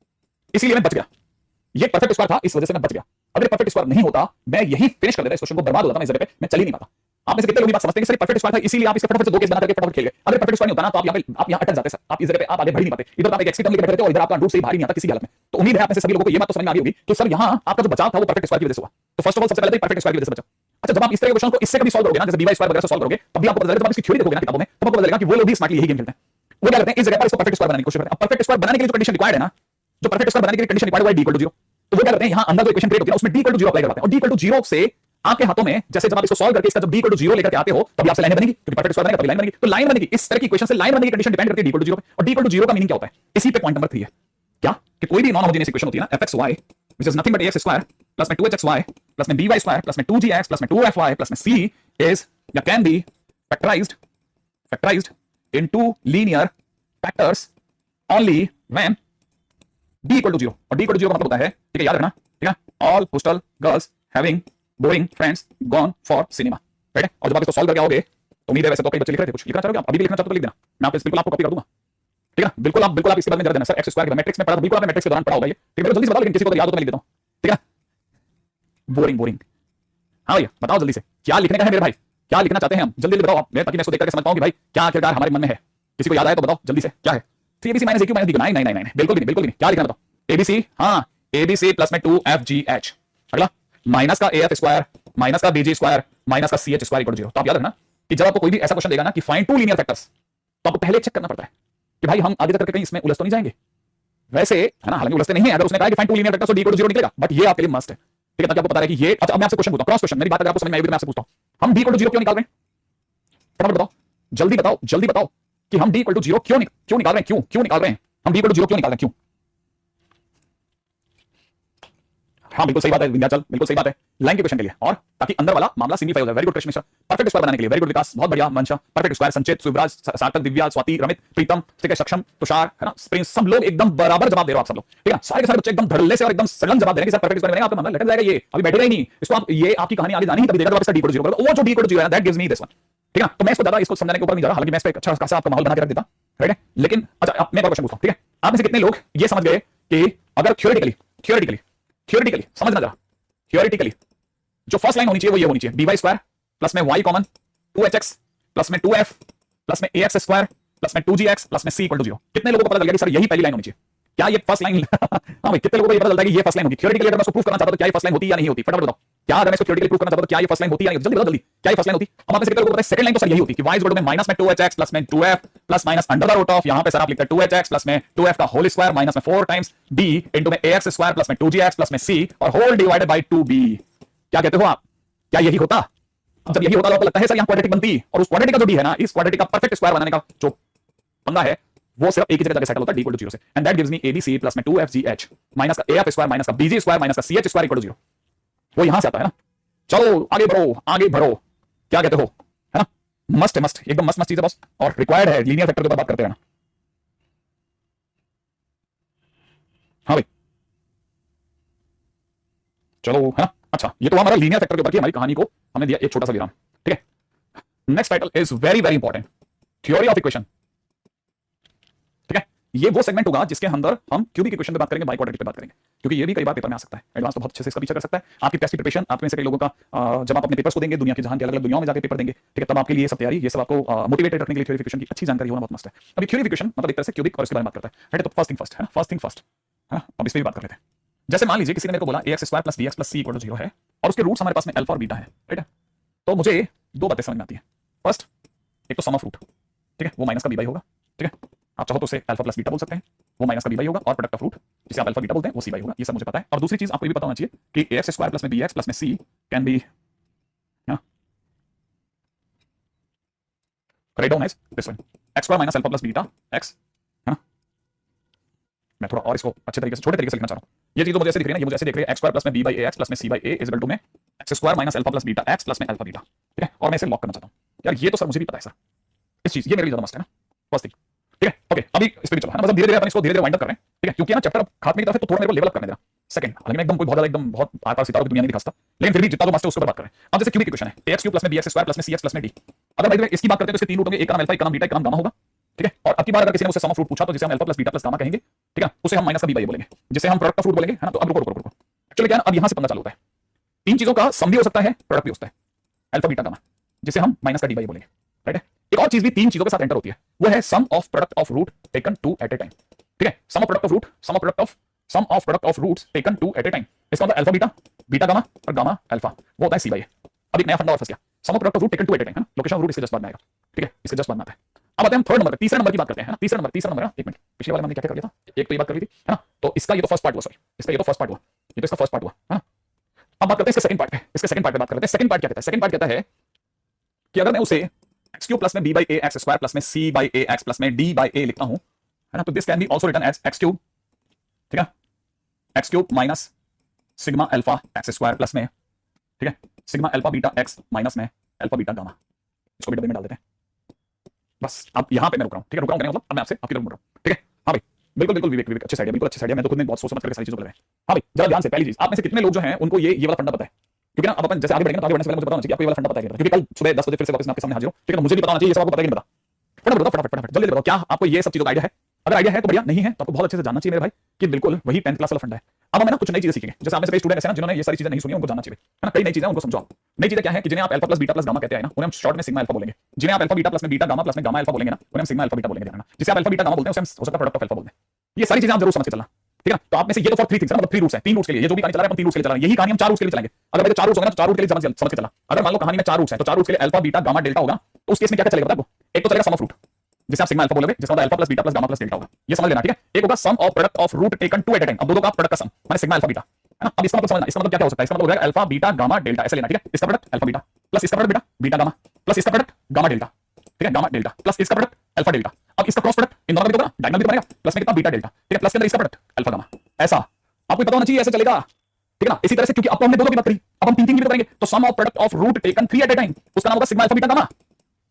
इसीलिए मैं बच गया। ये परफेक्ट स्क्वायर था इस वजह से मैं बच गया। अगर परफेक्ट स्क्वायर नहीं होता मैं यही फिनिश कर देता, इस क्वेश्चन को बर्बाद हो जाता, मैं इस जगह पे मैं चल ही नहीं पाता। आप में से कितने लोग बात समझते हैं कि सर परफेक्ट स्क्वायर था इसीलिए आप इसके फटाफट से दो केस बना करके फटाफट खेल गए। अगर परफेक्ट स्क्वायर नहीं होता ना तो आप यहां अटक जाते सर, आप इस जगह पे आप आगे बढ़ नहीं पाते, इधर आप एक एक्स की टर्म लेकर बैठे रहते हो और इधर आपका रूट से बाहर ही नहीं आता किसी हालत में। तो उम्मीद है आप में से सभी लोगों को ये बात तो समझ में आ गई होगी कि सर यहां आपका जो बचाव था वो परफेक्ट स्क्वायर की वजह से हुआ। तो फर्स्ट ऑफ ऑल सबसे पहले तो परफेक्ट स्क्वायर की वजह से बचा। अच्छा, जब आप इस तरह के क्वेश्चन को इससे कभी सॉल्व करोगे ना, जैसे by² वगैरह से सॉल्व करोगे, तब भी आपको पता चलेगा, जब आप इसकी थ्योरी देखोगे ना किताबों में, तब आपको पता चलेगा कि वो लोग भी स्मार्टली यही गेम खेलते हैं। वो क्या करते हैं, इस जगह पर इसको परफेक्ट स्क्वायर बनाने की कोशिश करते हैं। अब परफेक्ट स्क्वायर बनाने के लिए जो कंडीशन रिक्वायर्ड है ना, जो परफेक्ट स्क्वायर बनाने के लिए कंडीशन रिक्वायर्ड है y = 0, तो वो क्या करते हैं, यहां अंदर जो इक्वेशन क्रिएट होती है उसमें d = 0 अप्लाई करवाते हैं, और d = 0 से आपके हाथों में जैसे जब आप इसको सॉल्व करके इसका जब d = 0 लेकर के आते हो तब आपसे लाइन बनेगी, क्योंकि परफेक्ट स्क्वायर बनेगा तभी लाइन बनेगी। तो लाइन बनेगी, इस तरह की इक्वेशन से लाइन बनने की कंडीशन डिपेंड करती है d = 0 पे, और d = 0 का मीनिंग क्या होता है, इसी पे पॉइंट नंबर 3 है क्या, कि कोई भी नॉन होमोजेनियस इक्वेशन होती है ना fxy which is nothing but ax² plus में 2hxy plus में by² plus में 2gx plus में 2fy plus में c is या can be factorized into linear factors only when d = 0, और d = 0 का मतलब होता है, ठीक है याद रखना, ठीक है, all hostel girls having boring friends gone for cinema, right है। और जब आप इसको सॉल्व करके आओगे तो उम्मीद है, वैसे तो कई बच्चे लिख रहे थे, कुछ लिखना चाहोगे आप, अभी भी लिखना चाहते हो तो लिख देना, मैं आपको बिल्कुल आपको कॉपी कर दूंगा, ठीक है। बिल्कुल आप इसके बारे में जरा देना सर, एक्स स्क्वायर के मैट्रिक्स में पढ़ा, बिल्कुल आपने मैट्रिक्स के दौरान पढ़ा होगा ये, ठीक है, मेरे को जल्दी से बताओ, लेकिन किसी को तो याद हो तो मैं लिख देता हूं, ठीक है ना। बोरिंग। हाँ भैया बताओ जल्दी से, क्या लिखने का है मेरे भाई, क्या लिखना चाहते हैं हम, जल्दी बताओ आप, ताकि मैं इसको देख करके समझ पाऊं कि भाई क्या आखिरकार हमारे मन में है। किसी को याद आया तो बताओ जल्दी से, क्या है। ABC minus AQ minus B, नहीं, बिल्कुल भी नहीं, क्या लिखना बताओ। ABC, हाँ ABC प्लस में 2FGH, अगला माइनस का AF स्क्वायर माइनस का BG स्क्वायर माइनस का CH स्क्वायर इक्वल 0। तो आप याद रखना कि जब आपको कोई भी ऐसा क्वेश्चन देगा ना कि फाइंड टू लीनियर फैक्टर्स, तो आपको पहले चेक करना पड़ता है कि भाई हम आगे तक करके कहीं इसमें उलझ तो नहीं जाएंगे। वैसे है ना, हालांकि उलझते नहीं है, अगर उसने कहा कि फाइंड टू लीनियर फैक्टर्स तो D इक्वल 0 निकलेगा, बट ये आपके लिए मस्ट है, ठीक है, ताकि आपको पता है कि ये। अच्छा अब मैं आपसे क्वेश्चन पूछता हूं, क्रॉस क्वेश्चन, मेरी बात अगर आपको समझ में आई तो मैं आपसे पूछता हूं, हम D इक्वल 0 क्यों निकाल रहे हैं, फटाफट बताओ, जल्दी बताओ कि हम D इक्वल 0 क्यों निकाल रहे हैं, क्यों निकाल रहे हैं हम D इक्वल 0 क्यों निकाल रहे हैं, क्यों। हाँ बिल्कुल सही बात है विंध्याचल, बिल्कुल सही बात है, लाइन के क्वेश्चन के लिए, और ताकि अंदर वाला मामला सिंप्लीफाई हो जाए। Very good Krishna Mishra, perfect square बनाने के लिए, वेरी गुड विकास, बहुत बढ़िया मंशा, परफेक्ट स्क्वायर, संचित, सुविराज, सार्थक, दिव्या, स्वाति, रमित, प्रीतम, ठीक है, सक्षम, तुषार, है ना, प्रिंस, सब लोग एकदम बराबर जवाब दे रहे हो आप सब लोग, ठीक है, सारे के सारे बच्चे एकदम धड़ल्ले से और एकदम सलन जवाब दे रहे हैं कि सर परफेक्ट स्क्वायर बनेगा, आपका मामला लटक जाएगा, ये अभी बैठेगा ही नहीं, इसको आप, ये आपकी कहानी आगे जानी ही तभी देगा, तो आप इसका D इक्वल 0 कर दो, वो जो D इक्वल 0 है that gives me this one, ठीक है। तो मैं इसको ज्यादा इसको समझाने के ऊपर नहीं जा रहा, हालांकि मैं इस पे अच्छा खासा आपका माहौल बना के रख देता, राइट है, लेकिन अच्छा अब मैं एक क्वेश्चन पूछता हूं, ठीक है, आप में से कितने लोग ये समझ गए कि अगर थ्योरेटिकली समझना जरा, थ्योरेटिकली जो फर्स्ट लाइन होनी चाहिए वो ये होनी चाहिए, by स्क्वायर प्लस में y कॉमन 2hx प्लस में 2f प्लस में ax स्क्वायर प्लस में 2gx प्लस में c इक्वल टू 0। कितने लोगों को पता चल गया कि सर यही पहली लाइन होनी चाहिए, क्या ये फर्स्ट लाइन हाँ भाई, कितने लोगों को ये पता चलता है कि ये फर्स्ट लाइन होगी। थ्योरेटिकली अगर मैं इसको प्रूफ करना चाहता तो क्या ये फर्स्ट लाइन होती या नहीं होती, फटाफट बताओ, क्या अगर मैं इसको थ्योरेटिकली प्रूफ करना चाहता तो क्या ये फर्स्ट लाइन होती या नहीं होती, जल्दी बताओ जल्दी, क्या ये फर्स्ट लाइन होती। अब आप में से कितने लोगों को पता है सेकंड लाइन तो सर यही होती कि y इक्वल टू में माइनस में 2hx प्लस में 2f plus minus under the root of, यहां पे सर आप लिखते हैं 2hx प्लस में 2f का होल स्क्वायर माइनस में 4 टाइम्स b इनटू में ax स्क्वायर प्लस में 2gx प्लस में c और होल डिवाइडेड बाय 2b। क्या कहते हो आप, क्या यही होता। जब यही होता तो आपको लगता है सर यहां क्वाड्रेटिक बनती, और उस क्वाड्रेटिक का जो d है ना, इस क्वाड्रेटिक का परफेक्ट स्क्वायर बनाने का जो पंगा है वो सिर्फ एक ही जगह जाके सेटल होता है D इक्वल टू 0 से, and that gives me ABC plus में 2FGH माइनस का AF स्क्वायर माइनस का BG स्क्वायर माइनस का CH स्क्वायर इक्वल टू 0। वो यहां से आता है ना। चलो आगे बढ़ो, क्या कहते हो, है ना, मस्त एकदम मस्त चीज है बॉस, और रिक्वायर्ड है, लीनियर फैक्टर के ऊपर बात करते हैं ना। हाँ भाई चलो, है ना, अच्छा ये तो हमारा लीनियर फैक्टर के ऊपर की हमारी कहानी को हमने दिया एक छोटा सा विराम, ठीक है। Next title is very very important, theory of equation, ठीक है। ये वो सेगमेंट होगा जिसके अंदर हम क्यूबिक इक्वेशन पे बात करेंगे, बाई क्वाड्रेटिक पे बात करेंगे, क्योंकि ये भी कई बार पेपर में आ सकता है, एडवांस तो बहुत अच्छे से इसका पीछा कर सकता है। आपकी टेस्ट की प्रिपरेशन, आप में से कई लोगों का जब आप अपने पेपर्स को देंगे दुनिया की जहां की अलग अलग दुनियाओं में जाकर पेपर देंगे, ठीक है, तब आपके लिए सब तैयारी, ये सब आपको मोटिवेटेड रखने के लिए थ्योरी ऑफ इक्वेशन की अच्छी जानकारी होना बहुत मस्त है। अभी थ्योरी ऑफ इक्वेशन मतलब एक तरह से क्यूबिक और इसके बारे में बात करता है, तो फर्स्ट थिंग फर्स्ट है ना, फर्स्ट थिंग फर्स्ट, है ना, अब इस पे भी बात कर लेते हैं। जैसे मान लीजिए किसी ने मेरे को बोला ax square plus bx plus c equal to 0 है, और उसके रूट्स हमारे पास में अल्फा और बीटा है, राइट है, तो मुझे दो बातें समझ में आती है। फर्स्ट, एक तो सम ऑफ रूट, ठीक है, वो माइनस का b बाई होगा, ठीक है, आप चाहो तो उसे अल्फा प्लस बीटा बोल सकते हैं, वो माइनस का b बाई होगा, और प्रोडक्ट ऑफ रूट जिसे आप अल्फा बीटा बोलते हैं वो c बाई होगा, ये सब मुझे पता है। और दूसरी चीज आपको ये भी पता होना चाहिए कि ax स्क्वायर प्लस में bx प्लस में c can be write down as this one, x square minus alpha plus beta x, है ना। मैं थोड़ा और इसको अच्छे तरीके से छोटे तरीके से लिखना चाह रहा हूं, ये चीज तो मुझे ऐसे दिख रही है ना, ये मुझे ऐसे दिख रही है x स्क्वायर प्लस में b बाई ax प्लस में c by a is equal to में x square minus alpha plus beta x plus में अल्फा बीटा, ठीक है, और मैं इसे लॉक करना चाहता हूं। यार ये तो सर मुझे भी पता है सर, इस चीज ये मेरे लिए ज्यादा मस्त है ना, फर्स्ट थिंग, ठीक है। ओके अभी इस पे भी चलो, है ना, मतलब धीरे धीरे अपन इसको धीरे धीरे वाइंड अप कर रहे हैं, ठीक है, क्योंकि ना चैप्टर खात्मे की तरफ है तो थोड़ा मेरे को लेवल अप करने देना। सेकंड, हालांकि मैं एकदम कोई बहुत ज्यादा एकदम बहुत आकार सितारों की दुनिया नहीं दिखाता, लेकिन फिर भी जितना तो मस्त है उसके ऊपर बात करें। अब जैसे क्यूबिक इक्वेशन है ax क्यूब प्लस में bx स्क्वायर प्लस में cx प्लस में d, अगर भाई इसकी बात करते हैं तो इसके तीन रूट होंगे, एक का नाम अल्फा, एक का नाम बीटा, एक का नाम गामा होगा, ठीक है। और अब की बार अगर किसी ने मुझसे सम ऑफ रूट पूछा तो जिसे हम alpha plus beta plus gamma कहेंगे, ठीक है, उसे हम माइनस का b बाई बोलेंगे, जिसे हम प्रोडक्ट ऑफ रूट बोलेंगे, है ना। तो अब रुको एक्चुअली क्या है, अब यहां से पंगा चालू होता है, तीन चीजों का सम भी हो सकता है, प्रोडक्ट भी हो सकता है, अल्फा बीटा गामा, जिसे हम माइनस का d बाई बोलेंगे, राइट है। एक और चीज भी तीन चीजों के साथ एंटर होती है, वो है sum of product of root taken two at a time, ठीक है, sum of product of root, sum of product of roots taken two at a time, इसका मतलब अल्फा बीटा, बीटा गामा और गामा अल्फा, वो होता है c by ए। अब एक नया फंडा और फंस गया, sum of product of root taken two at a time, है ना, लोकेशन ऑफ रूट इसके जस्ट बाद में आएगा, ठीक है, इसके जस्ट बाद में आता है। अब आते हैं हम थर्ड नंबर, तीसरे नंबर की बात करते हैं, है ना, तीसरा नंबर है, एक मिनट, पिछले वाले हमने क्या क्या कर लिया था, एक तो ये बात कर ली थी, है ना, तो इसका ये तो फर्स्ट पार्ट हुआ, सॉरी इसका ये तो फर्स्ट पार्ट हुआ, ये तो इसका फर्स्ट पार्ट हुआ, है ना। अब बात करते हैं इसके सेकंड पार्ट पे, इसके सेकंड पार्ट पे बात करते हैं। सेकंड पार्ट क्या कहता है, सेकंड पार्ट कहता है कि अगर मैं उसे x क्यूब प्लस में b by a x square plus में c by a x plus में d बाई a लिखता हूं, है ना, तो this can be also written as x cube, ठीक है, x cube minus sigma alpha x square plus में, ठीक है, sigma alpha beta x minus में अल्फा बीटा गामा, इसको भी डब्बे में डाल देते हैं। बस अब यहां पे मैं रुक रहा हूं, ठीक है, रुक रहा हूं मतलब अब मैं आपसे आपकी तरफ मुड़ रहा हूं, ठीक है। हाँ भाई बिल्कुल विवेक अच्छे साइड है, बिल्कुल अच्छे साइड है, मैं तो खुद ने बहुत सोच समझ करके सारी चीजों को लगाया। हाँ भाई जरा ध्यान से, पहली चीज, आप में से कितने लोग जो हैं उनको ये वाला फंडा पता है, क्योंकि ना अब अपन जैसे आगे बढ़ेंगे तो आगे बढ़ने से पहले मुझे बताना चाहिए कि आपको ये वाला फंडा पता है, क्योंकि कल सुबह 10 बजे फिर से वापस मैं आपके सामने हाजिर हूं, ठीक है, तो मुझे भी पता होना चाहिए, ये सब आपको पता है कि नहीं पता, फटाफट जल्दी बताओ क्या आपको ये सब चीजों का आइडिया है, अगर आइडिया है तो बढ़िया, नहीं है तो आपको बहुत अच्छे से जानना चाहिए मेरे भाई कि बिल्कुल वही 10th क्लास वाला फंडा है। अब हम ना कुछ नई चीजें सीखेंगे, जैसे आप में से कई स्टूडेंट ऐसे ना जिन्होंने ये सारी चीजें नहीं सुनी, उनको जानना चाहिए है ना, कई नई चीजें उनको समझाओ। नई चीजें क्या है कि जिन्हें आप alpha plus beta plus gamma कहते हैं ना, उन्हें हम शॉर्ट में सिग्मा अल्फा बोलेंगे। जिन्हें आप अल्फा बीटा प्लस में बीटा गामा प्लस में गामा अल्फा बोलेंगे ना, उन्हें हम सिग्मा अल्फा बीटा बोलेंगे, ध्यान रखना। जिसे आप अल्फा बीटा गामा बोलते हैं उसे हम हो सकता है प्रोडक्ट ऑफ अल्फा बोलते हैं। ये सारी चीजें आप जरूर समझ के चलना, ठीक है। तो आप में से ये तो फॉर 3 थिंग्स है, मतलब 3 रूट्स हैं, 3 रूट्स के लिए ये जो भी कहानी चला रहे हैं हम 3 रूट्स के लिए चला रहे हैं, यही कहानी हम 4 रूट्स के लिए चलाएंगे। अगर भाई 4 रूट्स होगा ना तो 4 रूट के लिए समझ के चला। अगर मान लो कहानी में 4 रूट्स हैं तो 4 रूट्स के लिए अल्फा बीटा गामा डेल्टा होगा, तो उस केस में क्या चलेगा पता है आपको? एक तो चलेगा सम ऑफ रूट, जिसे आप सिग्मा अल्फा बोलोगे, जिसका मतलब alpha plus beta plus gamma plus delta होगा, ये समझ लेना, ठीक है। एक होगा sum of product of root taken two at a time, अब दो का प्रोडक्ट का सम माने सिग्मा अल्फा बीटा, है ना। अब इसका मतलब समझना, इसका मतलब क्या हो सकता है? इसका मतलब हो जाएगा अल्फा बीटा गामा डेल्टा, ऐसे लेना, ठीक है। इसका प्रोडक्ट अल्फा बीटा प्लस इसका प्रोडक्ट बीटा गामा प्लस इसका प्रोडक्ट गामा डेल्टा, ठीक है, गामा डेल्टा प्लस इसका प्रोडक्ट अल्फा डेल्टा। अब इसका क्रॉस प्रोडक्ट इन दोनों का भी होगा, डायगोनल भी बनेगा, प्लस में कितना बीटा डेल्टा, ठीक है, प्लस के अंदर इसका प्रोडक्ट अल्फा गामा। ऐसा आपको पता होना चाहिए, ऐसे चलेगा, ठीक है ना। इसी तरह से क्योंकि अब तो हमने दोनों की बात करी, अब हम तीन की भी करेंगे, तो sum of product of root taken 3 at a time, उसका नाम होगा सिग्मा अल्फा बीटा गामा,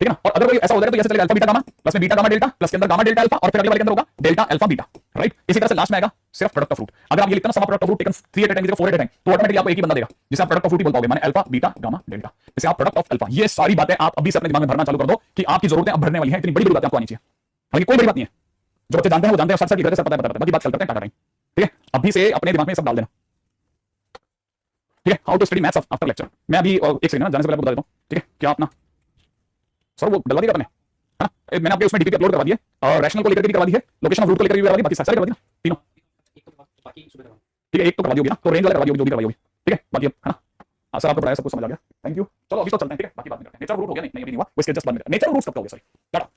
ठीक है ना। और अगर कोई ऐसा हो जाएगा तो ऐसे चलेगा अल्फा बीटा गामा प्लस में बीटा गामा डेल्टा प्लस के अंदर गामा डेल्टा अल्फा और फिर अगले वाले के अंदर होगा डेल्टा अल्फा बीटा, राइट। इसी तरह से लास्ट में आएगा सिर्फ प्रोडक्ट ऑफ रूट। अगर आप ये लिखते हैं sum of product of root taken 3 at a time 4 at a time, तो ऑटोमेटिकली आपको एक ही बंदा देगा जिसे आप प्रोडक्ट ऑफ रूट ही बोल पाओगे, माने अल्फा बीटा गामा डेल्टा, जैसे आप प्रोडक्ट ऑफ अल्फा। ये सारी बातें आप अभी से अपने दिमाग में भरना चालू कर दो कि आपकी जरूरतें अब भरने वाली हैं, इतनी बड़ी बड़ी बातें आपको आनी चाहिए। हालांकि कोई बड़ी बात नहीं है, जो बच्चे जानते हैं वो जानते हैं, सर की वजह से पता है, बाकी बात चल करते हैं टाटा टाइम, ठीक है। अभी से अपने दिमाग में सब डाल देना, ठीक है। How to study maths after lecture, मैं अभी एक सेकंड ना जाने से पहले बता देता हूं, ठीक है। क्या अपना सर वो डलवा दिया आपने, है ना, मैंने आपके उसमें डीपीपी अपलोड करवा दिया और रैशनल को लेकर के भी करवा दी है, लोकेशन ऑफ रूट को लेकर भी करवा दी, बाकी सारे करवा दिया तीनों, ठीक है। एक तो करवा दी होगी ना, तो रेंज वाला करवा दी होगी, जो भी करवाई होगी, ठीक है। बाकी है ना, सर आपको पढ़ाया सब कुछ समझ आ गया, थैंक यू। चलो अभी तो चलते हैं, ठीक है, बाकी बात नहीं करते। नेचर रूट हो गया, नहीं अभी नहीं हुआ, वो इसके जस्ट बाद में नेचर रूट्स कब होगा, सॉरी टाटा।